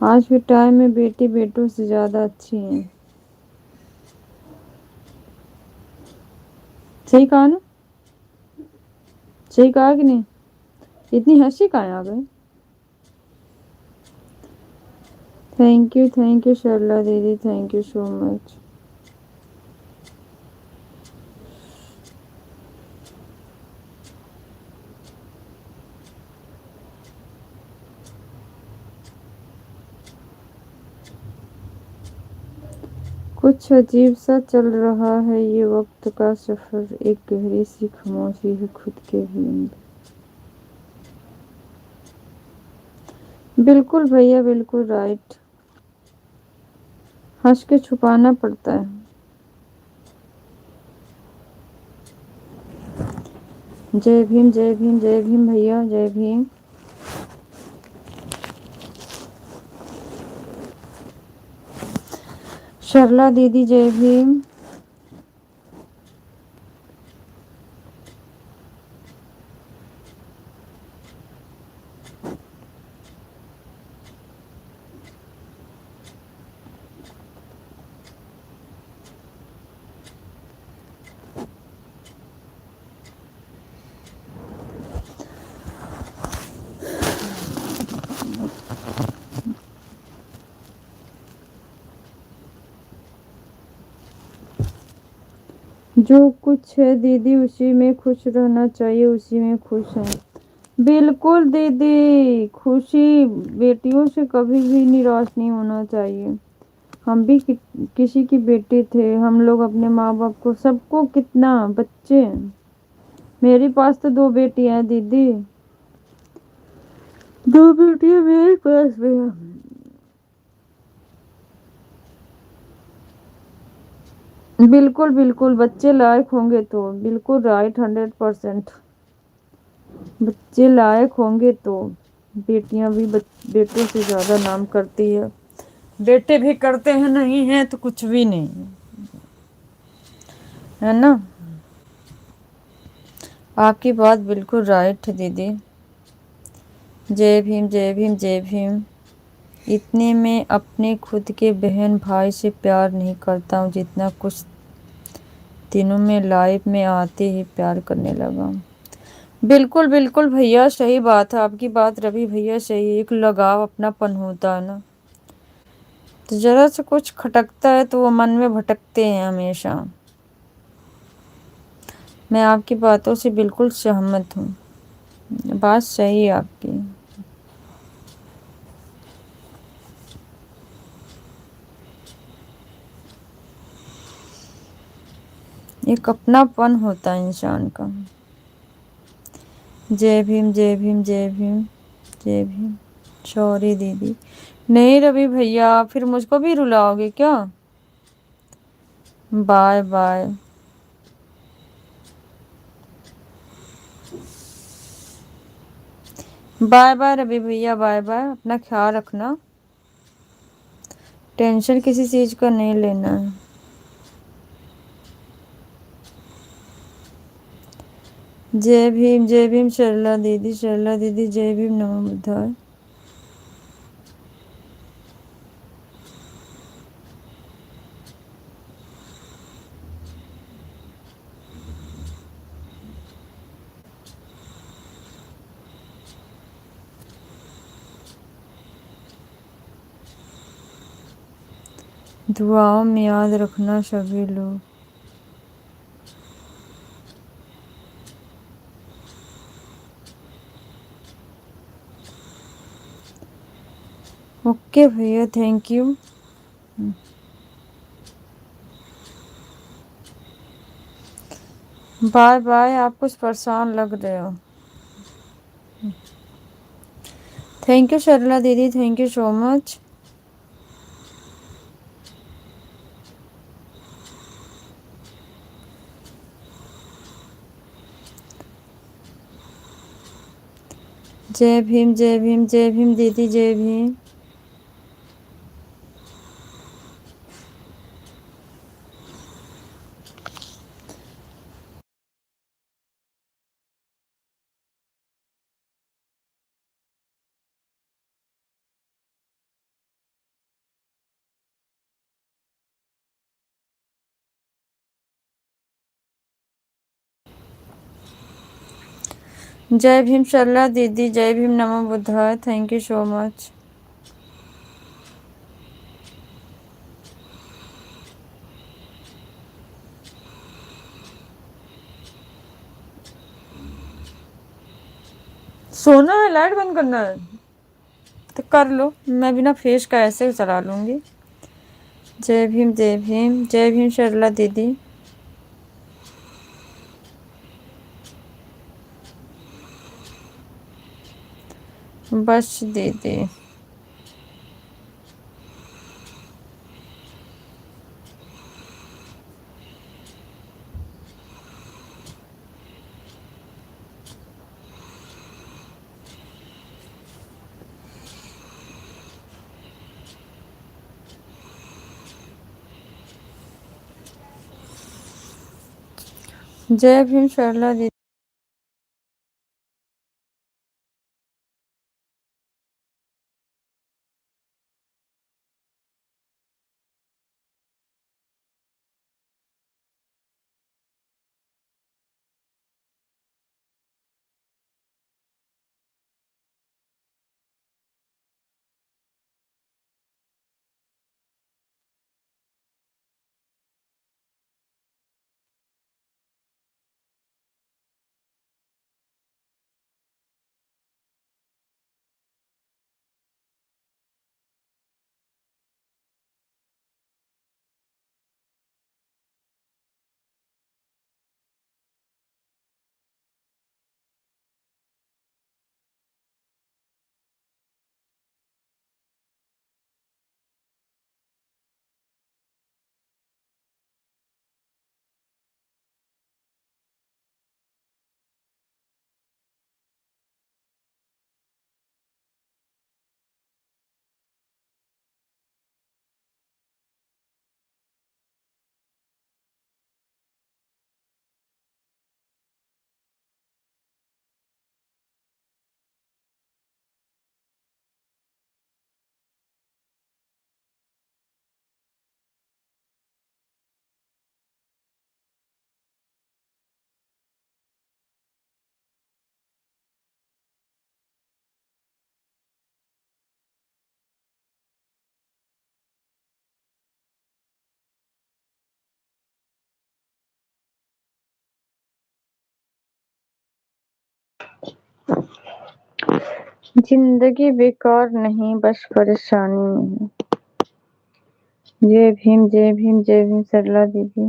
आज के टाइम में बेटी बेटों से ज़्यादा अच्छी हैं। सही कहा ना? सही कहा कि नहीं? इतनी हंसी कहाँ आ गई? थैंक यू सरला दीदी, थैंक यू सो मच। कुछ अजीब सा चल रहा है ये वक्त का सफर, एक गहरी सी खामोशी है खुद के भी अंदर। बिल्कुल भैया, बिल्कुल राइट। हंस के छुपाना पड़ता है। जय भीम, जय भीम, जय भीम भैया, जय भीम। सरला दीदी, जय भीम। जो कुछ है दीदी उसी में खुश रहना चाहिए, उसी में खुश है। बिल्कुल दीदी, खुशी बेटियों से कभी भी निराश नहीं होना चाहिए। हम भी किसी की बेटी थे, हम लोग अपने माँ बाप को, सबको कितना बच्चे हैं। मेरे पास तो 2 बेटियां हैं दीदी, 2 बेटियां मेरे पास भी हैं। बिल्कुल बिल्कुल, बच्चे लायक होंगे तो बिल्कुल राइट, 100%। बच्चे लायक होंगे तो बेटियां भी बेटों से ज्यादा नाम करती है। बेटे भी करते हैं, नहीं है तो कुछ भी नहीं है ना। आपकी बात बिल्कुल राइट है दीदी। जय भीम, जय भीम, जय भीम। इतने में अपने खुद के बहन भाई से प्यार नहीं करता हूँ जितना कुछ दिनों में लाइफ में आते ही प्यार करने लगा। बिल्कुल बिल्कुल भैया, सही बात है आपकी बात, रवि भैया सही है। एक लगाव अपनापन होता है ना, तो जरा से कुछ खटकता है तो वो मन में भटकते हैं हमेशा। मैं आपकी बातों से बिल्कुल सहमत हूँ, बात सही है आपकी। एक अपनापन होता है इंसान का। जय भीम, जय भीम, जय भीम, जय भीम। सॉरी दीदी। नहीं रवि भैया, फिर मुझको भी रुलाओगे क्या? Bye bye. Bye bye Ravi भैया, बाय बाय। अपना ख्याल रखना, टेंशन किसी चीज का नहीं लेना है। जय भीम सरला दीदी, सरला दीदी, जय भीम, नमो बुद्धाय। दुआओं में याद रखना सभी लोग। ओके भैया, थैंक यू। बाय बाय, आप कुछ परेशान लग रहे हो। थैंक यू सरला दीदी, थैंक यू सो मच। जय भीम जय भीम जय भीम दीदी जय भीम। जय भीम सरला दीदी जय भीम नमो बुद्धाय। Thank you so much. सोना है, लाइट बंद करना है तो कर लो, मैं बिना फेस का ऐसे ही चला लूंगी। जय भीम जय भीम जय भीम सरला दीदी। बस दीदी। जय भीम सरला दीदी। जिंदगी बेकार नहीं, बस परेशानी में है। जय भीम जय भीम जय भीम सरला दीदी।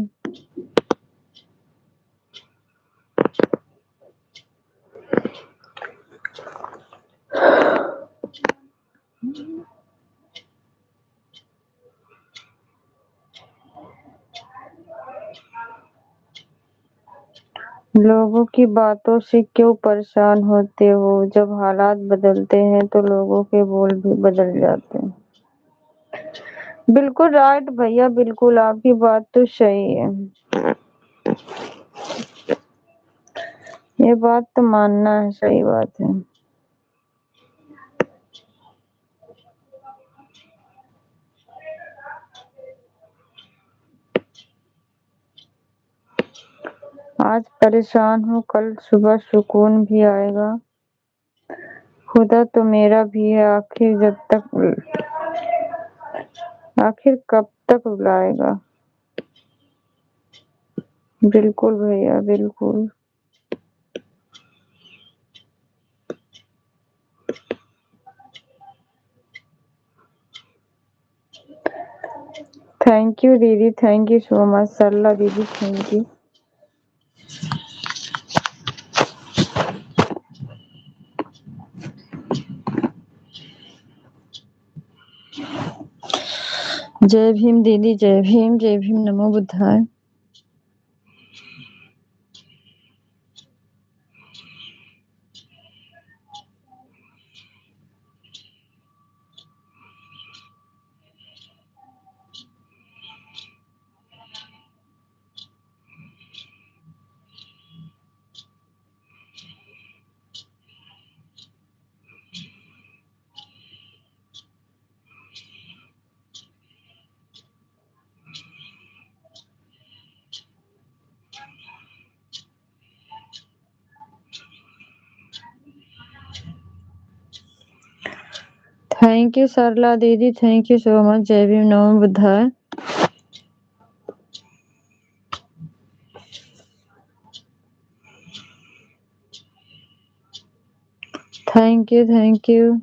लोगों की बातों से क्यों परेशान होते हो? जब हालात बदलते हैं तो लोगों के बोल भी बदल जाते हैं। बिल्कुल राइट भैया, बिल्कुल आपकी बात तो सही है। ये बात तो मानना है, सही बात है। आज परेशान हूँ, कल सुबह सुकून भी आएगा। खुदा तो मेरा भी है, आखिर कब तक रुलाएगा। बिल्कुल भैया बिल्कुल। थैंक यू दीदी, thank you so much Sarla दीदी, थैंक यू। जय भीम दीदी जय भीम जय भीम नमो बुद्धाय। थैंक यू सरला दीदी, थैंक यू सो मच। जय भीम, नमो बुद्धाय। Thank you, thank you.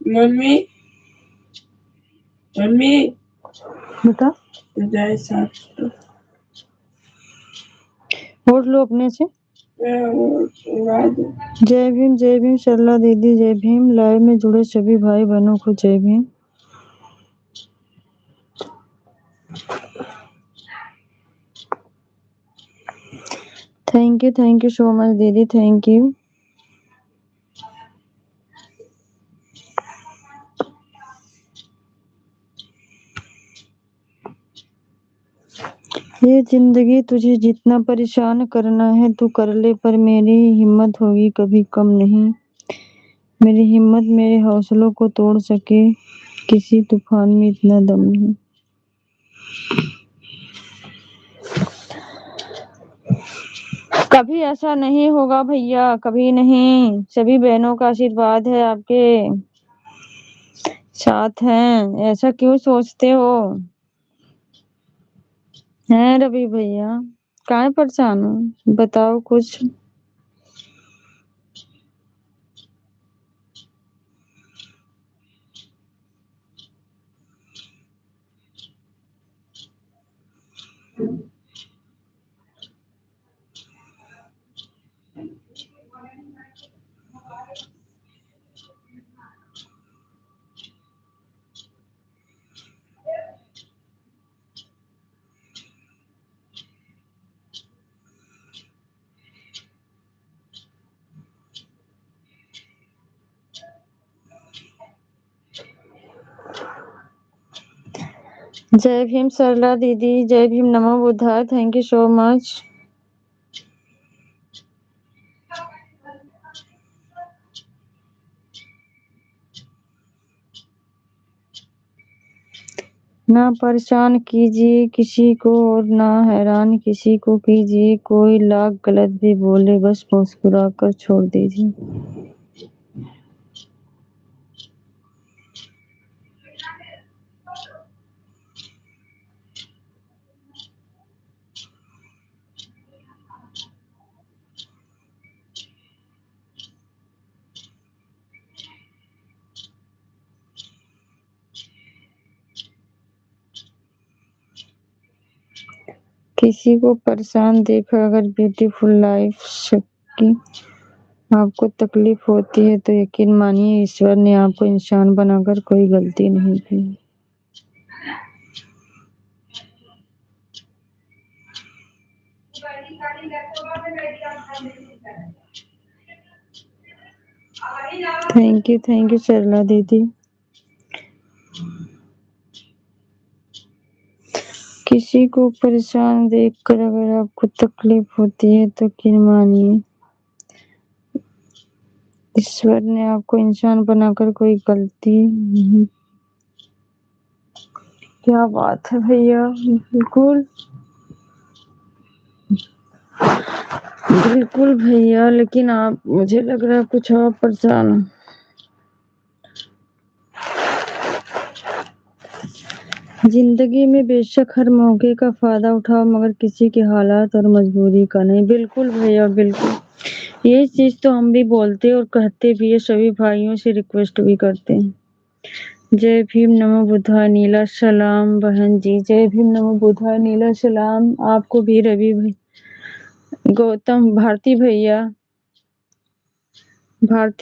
Mummy mummy बता, जय साथ वोट लो अपने से। जय भीम सरला दीदी, जय भीम। लाइव में जुड़े सभी भाई बहनों को जय Bhim. Thank you so much दीदी, थैंक यू। ये जिंदगी तुझे जितना परेशान करना है तू कर ले, पर मेरी हिम्मत होगी कभी कम नहीं। मेरी हिम्मत मेरे हौसलों को तोड़ सके, किसी तूफान में इतना दम नहीं। कभी ऐसा नहीं होगा भैया, कभी नहीं। सभी बहनों का आशीर्वाद है, आपके साथ हैं। ऐसा क्यों सोचते हो? हैं रवि भैया, काहे परेशान हो? बताओ कुछ। जय भीम सरला दीदी, जय भीम, नमो बुद्धाय। Thank you so much. ना परेशान कीजिए किसी को और ना हैरान किसी को कीजिए। कोई लाख गलत भी बोले बस मुस्कुरा कर छोड़ दीजिए। किसी को परेशान देखकर अगर ब्यूटीफुल लाइफ सबकी आपको तकलीफ होती है तो यकीन मानिए ईश्वर ने आपको इंसान बनाकर कोई गलती नहीं की। थैंक यू सरला दीदी। किसी को परेशान देखकर अगर आपको तकलीफ होती है तो यकीन मानिए ईश्वर ने आपको इंसान बनाकर कोई गलती नहीं। क्या बात है भैया, बिल्कुल बिल्कुल भैया, लेकिन आप, मुझे लग रहा है कुछ और परेशान हो। जिंदगी में बेशक हर मौके का फायदा उठाओ मगर किसी के हालात और मजबूरी का नहीं। बिल्कुल भैया बिल्कुल, ये चीज तो हम भी बोलते और कहते भी है, सभी भाइयों से रिक्वेस्ट भी करते हैं। जय भीम नमो बुद्धाय नीला सलाम बहन जी, जय भीम नमो बुद्धाय नीला सलाम आपको भी, रवि भाई, गौतम, भारती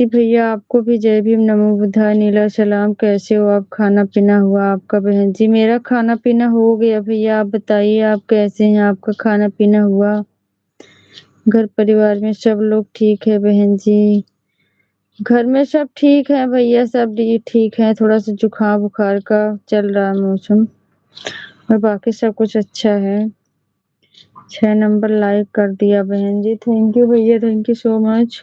भैया आपको भी जय भीम नमो बुद्धाय नीला सलाम। कैसे हो आप? खाना पीना हुआ आपका बहन जी? मेरा खाना पीना हो गया भैया, आप बताइए आप कैसे हैं? आपका खाना पीना हुआ? घर परिवार में सब लोग ठीक है बहन जी? घर में सब ठीक है भैया, सब ठीक है, थोड़ा सा जुकाम बुखार का चल रहा है मौसम, और बाकी सब कुछ अच्छा है। 6 नंबर लाइक कर दिया बहन जी, थैंक यू भैया, thank you so much.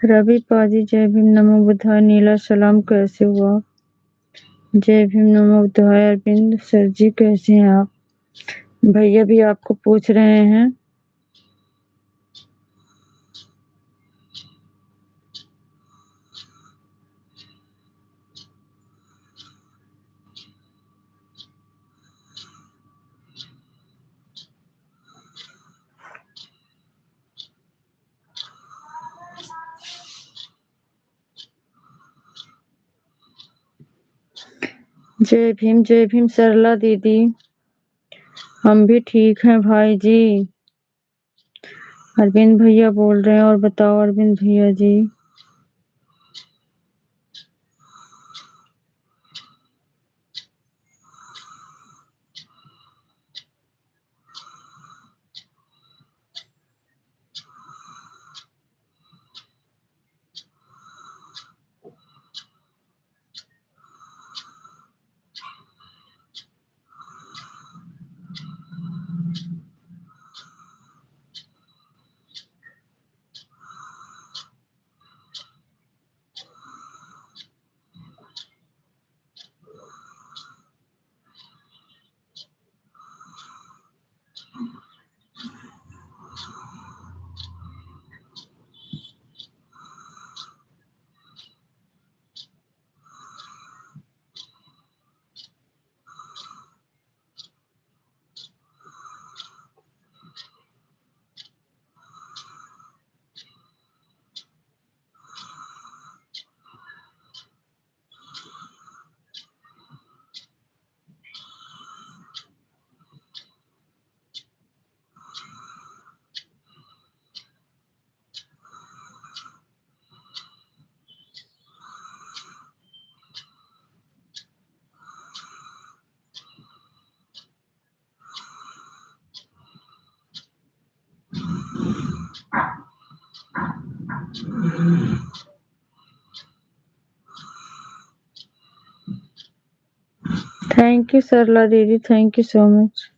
Ravi पाजी जय भीम नमो बुद्धाय नीला सलाम, कैसे हुआ? जय भीम नमो बुद्धाय। अरविंद सर जी कैसे हैं आप? भैया भी आपको पूछ रहे हैं। जय भीम सरला दीदी, हम भी ठीक हैं भाई जी। अरविंद भैया बोल रहे हैं, और बताओ अरविंद भैया जी। थैंक यू सरला दीदी, थैंक यू सो मच।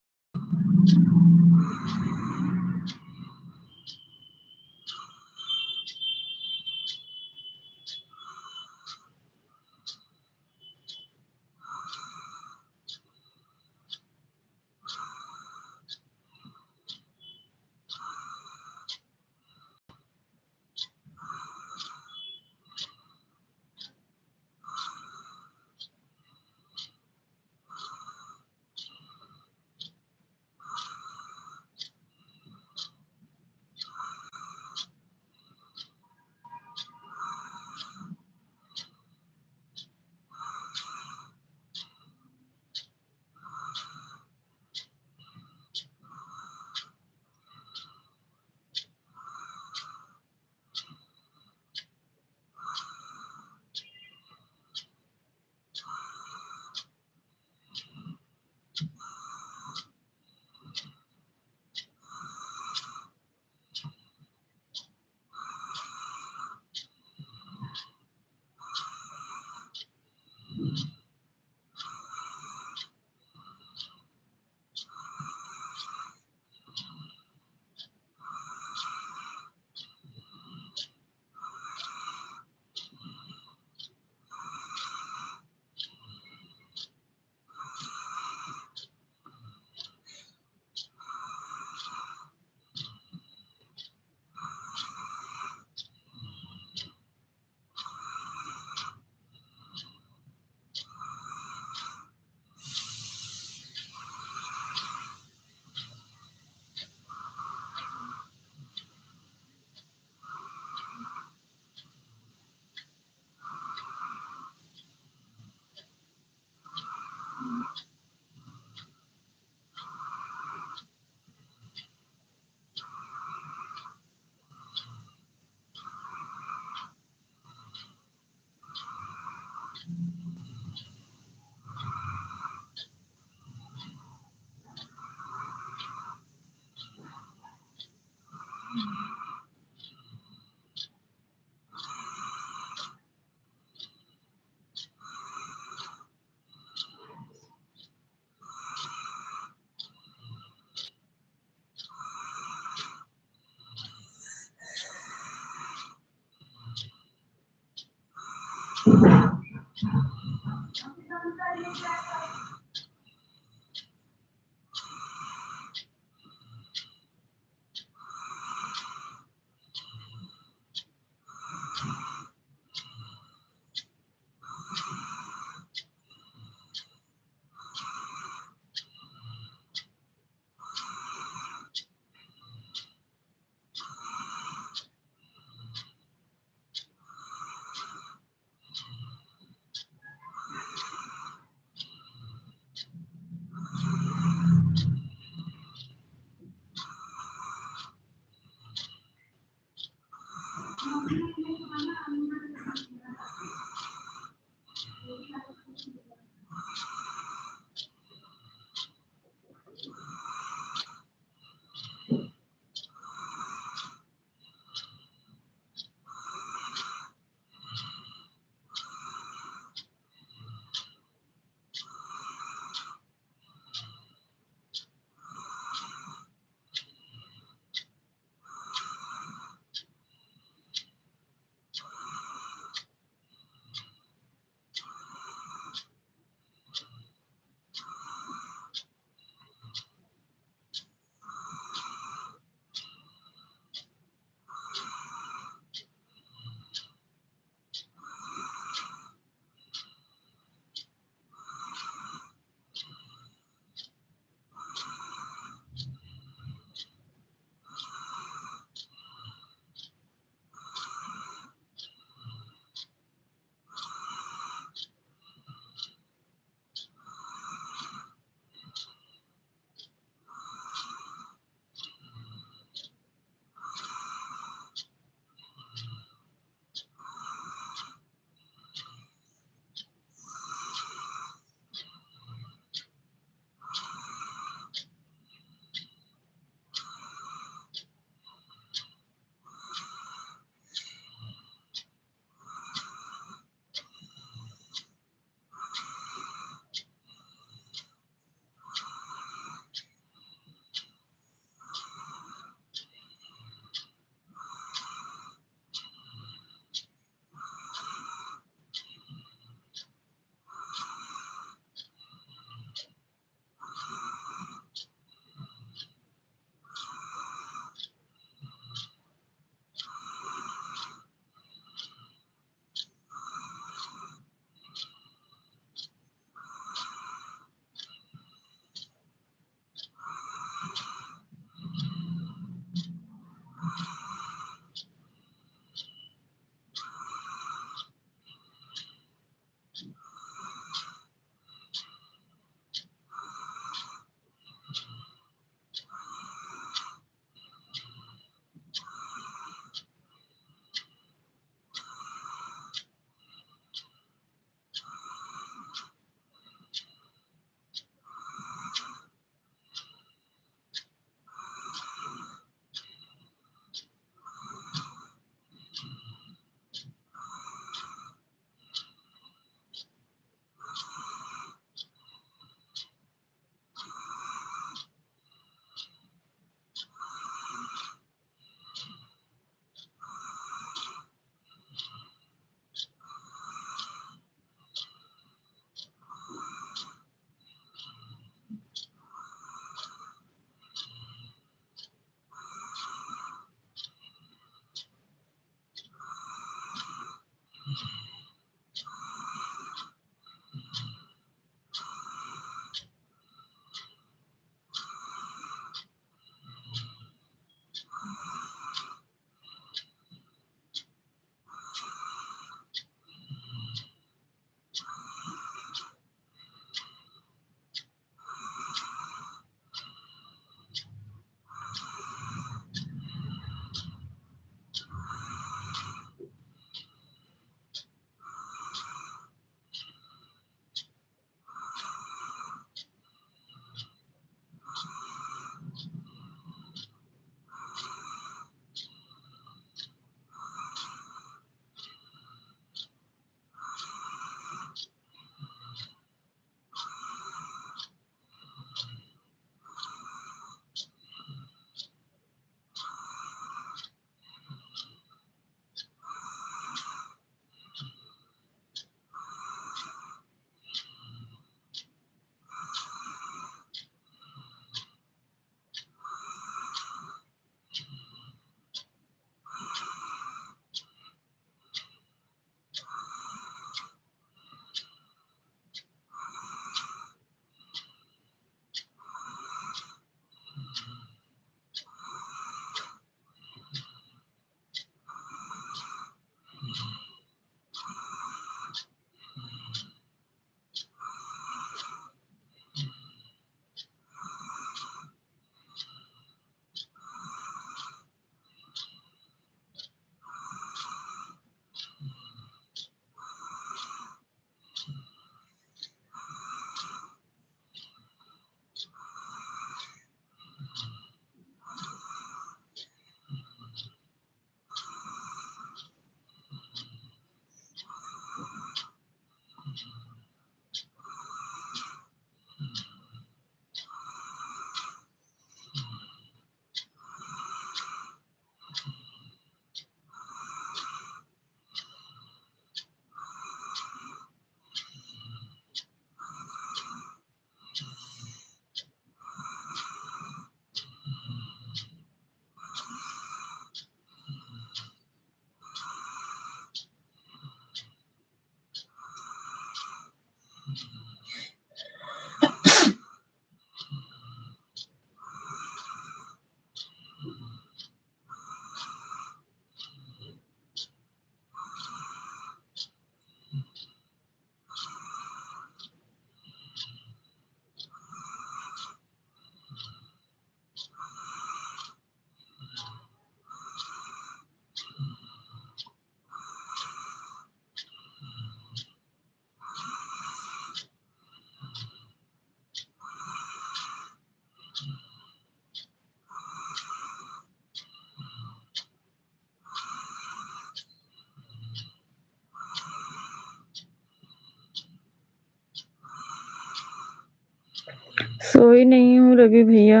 सोई नहीं हूँ रवि भैया,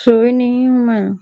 सोई नहीं हूँ मैं।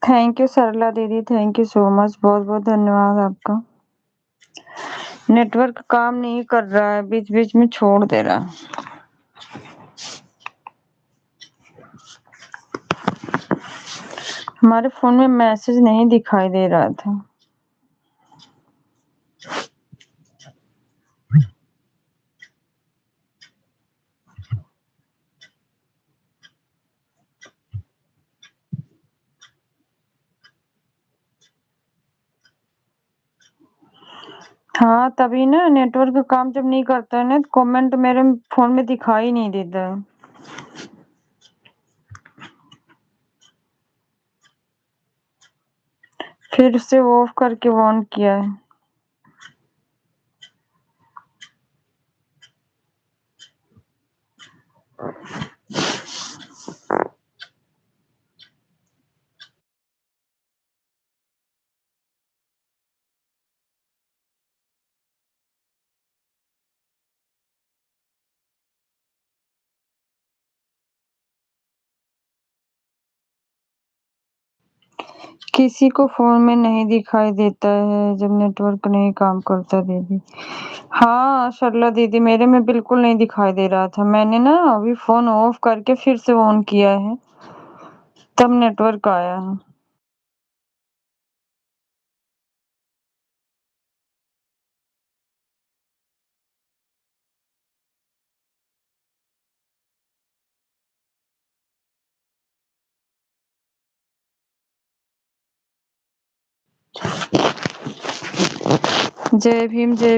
थैंक यू सरला दीदी, थैंक यू सो मच, बहुत बहुत धन्यवाद आपका। नेटवर्क काम नहीं कर रहा है, बीच बीच में छोड़ दे रहा है। हमारे फोन में मैसेज नहीं दिखाई दे रहा था। हाँ, तभी ना नेटवर्क काम जब नहीं करता है ना तो कमेंट मेरे फोन में दिखाई नहीं देता है। फिर से ऑफ करके ऑन किया है। किसी को फोन में नहीं दिखाई देता है जब नेटवर्क नहीं काम करता दीदी। हाँ सरला दीदी, मेरे में बिल्कुल नहीं दिखाई दे रहा था। मैंने ना अभी फोन ऑफ करके फिर से ऑन किया है, तब नेटवर्क आया है। जय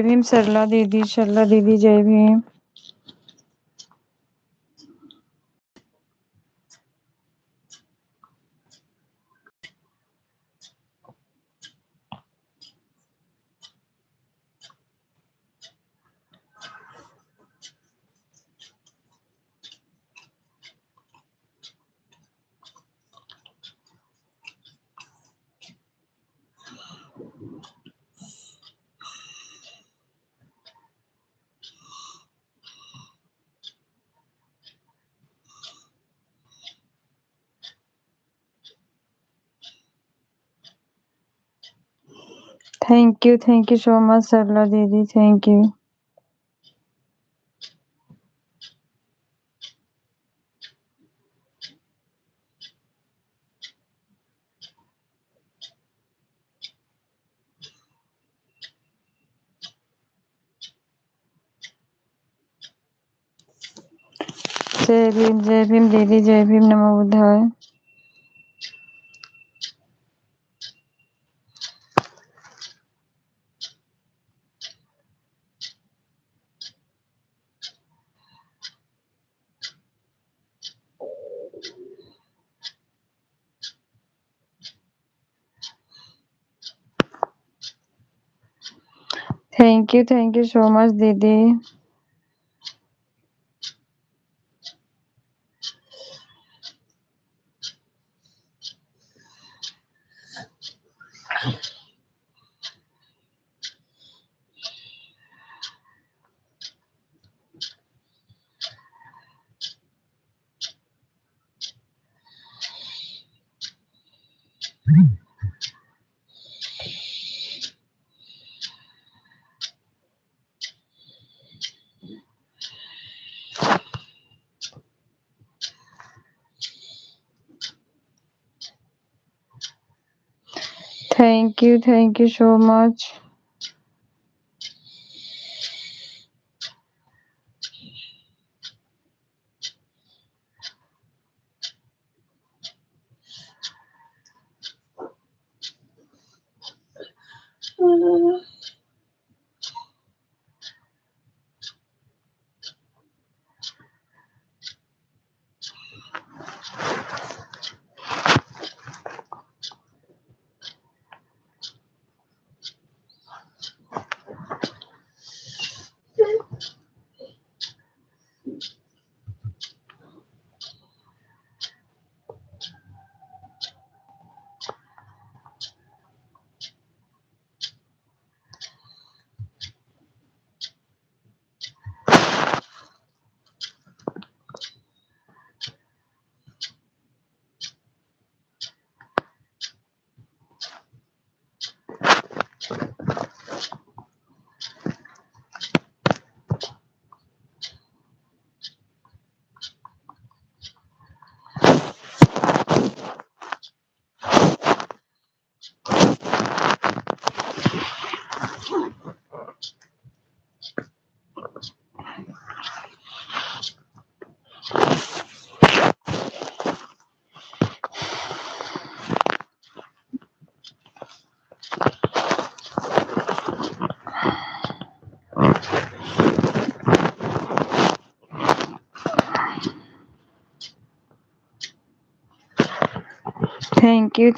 भीम सरला दीदी, सरला दीदी जय Bhim. Thank you so much Sarla दीदी, थैंक यू। जय भीम दीदी, जय भीम, नमो बुद्धाय। थैंक यू सो मच दीदी। Thank you so much.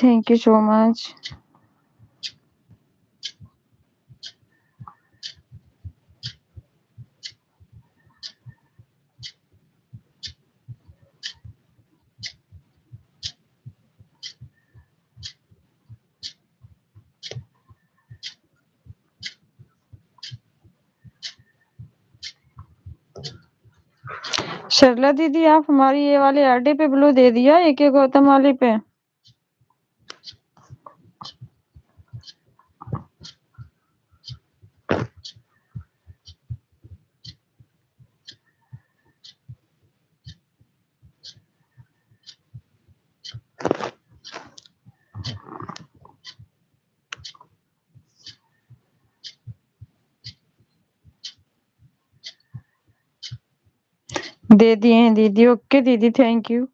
Thank you so much. Sarla दीदी, आप हमारी ये वाली आरडी पे ब्लू दे दिया, एक गौतम वाली पे। दे दिए हैं दीदी। ओके दीदी, thank you.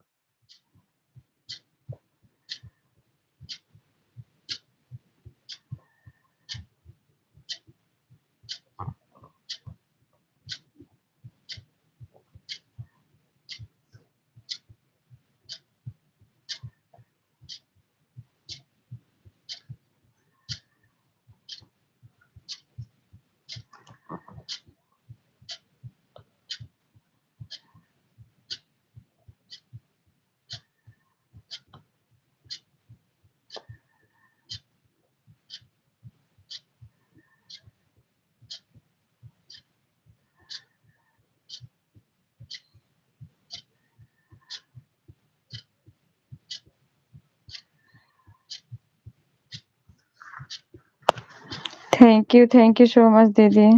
Thank you so much दीदी।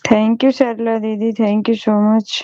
थैंक यू सरला दीदी, thank you so much.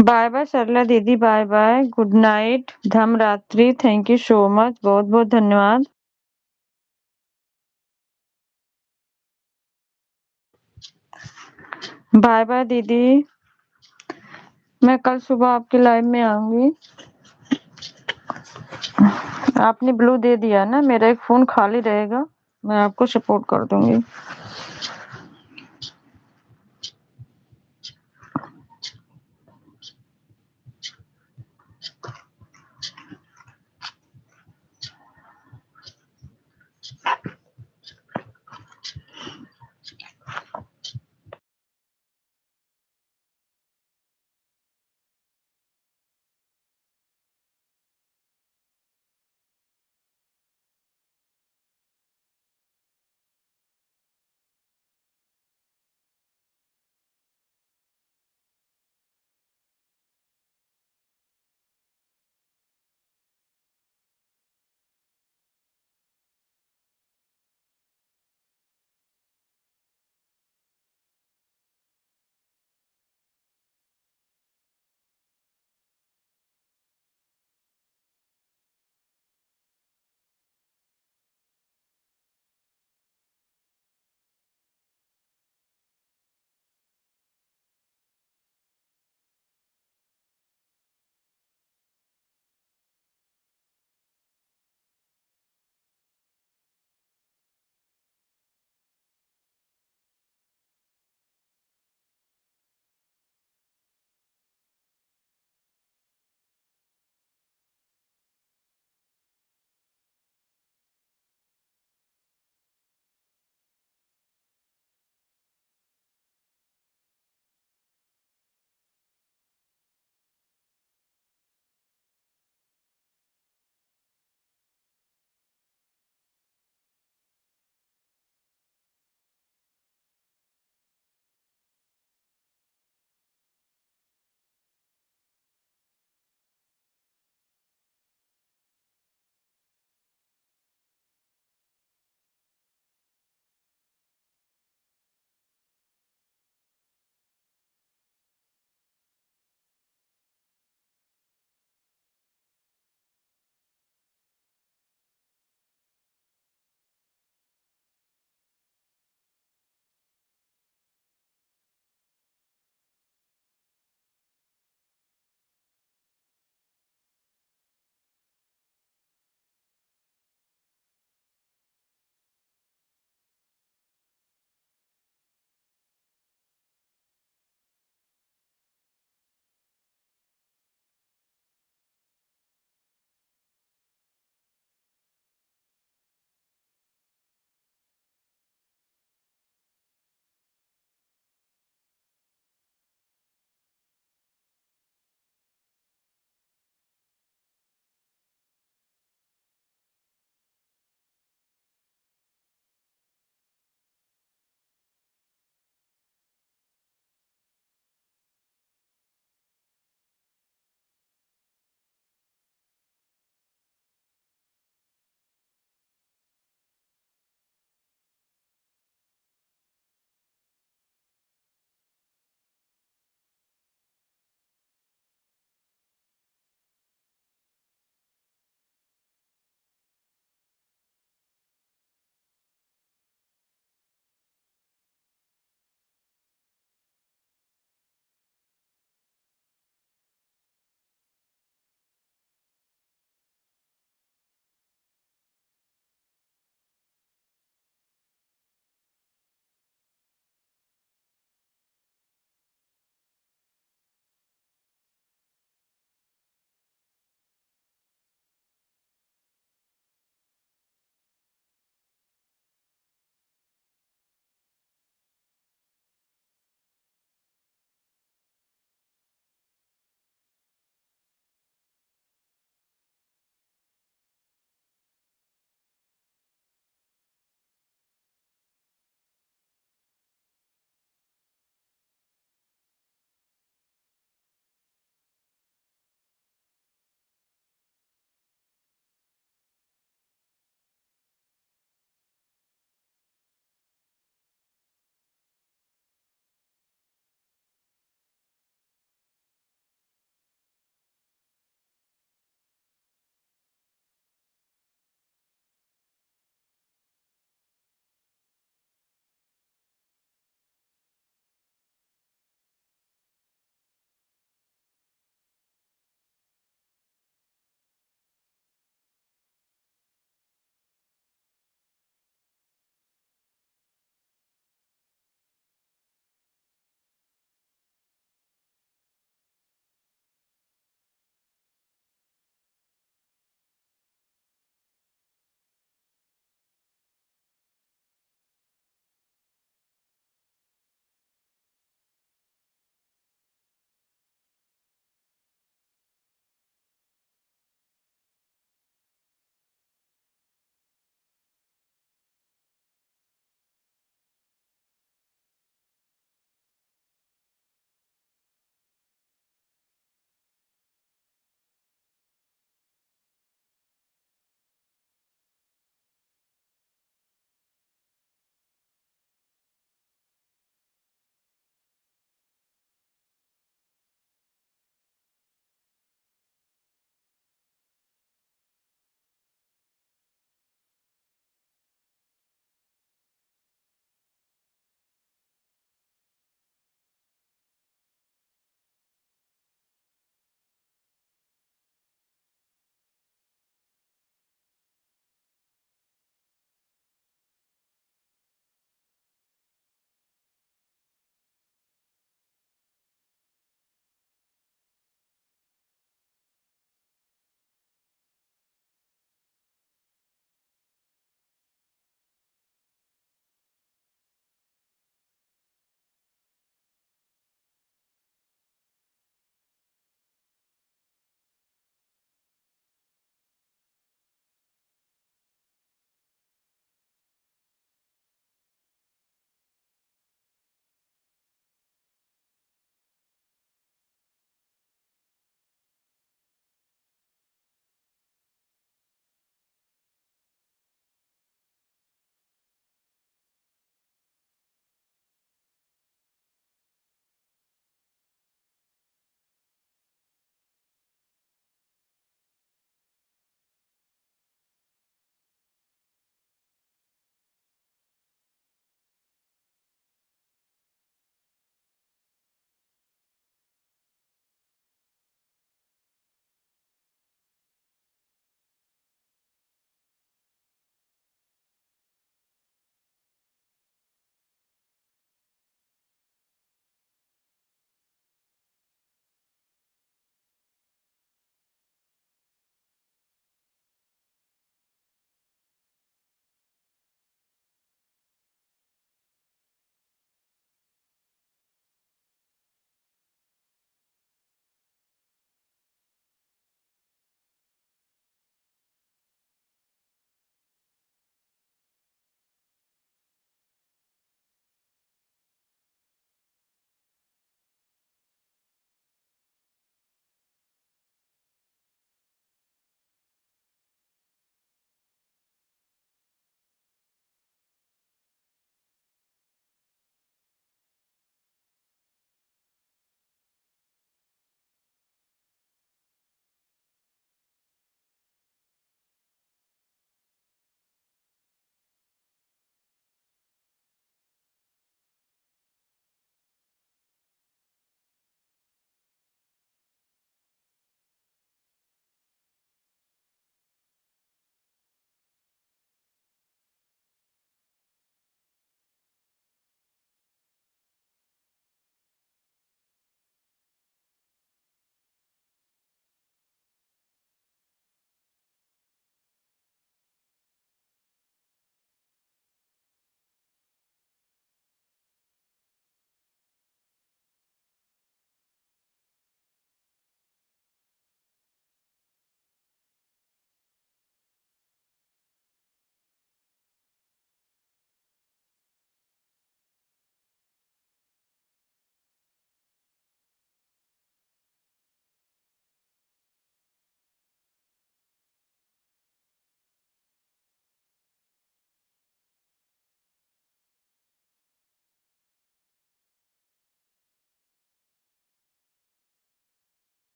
Bye bye Sarla दीदी, बाय बाय, गुड नाइट, धम रात्रि। थैंक यू सो मच, बहुत बहुत धन्यवाद। बाय बाय दीदी, मैं कल सुबह आपके लाइव में आऊंगी। आपने ब्लू दे दिया ना, मेरा एक फोन खाली रहेगा, मैं आपको सपोर्ट कर दूंगी।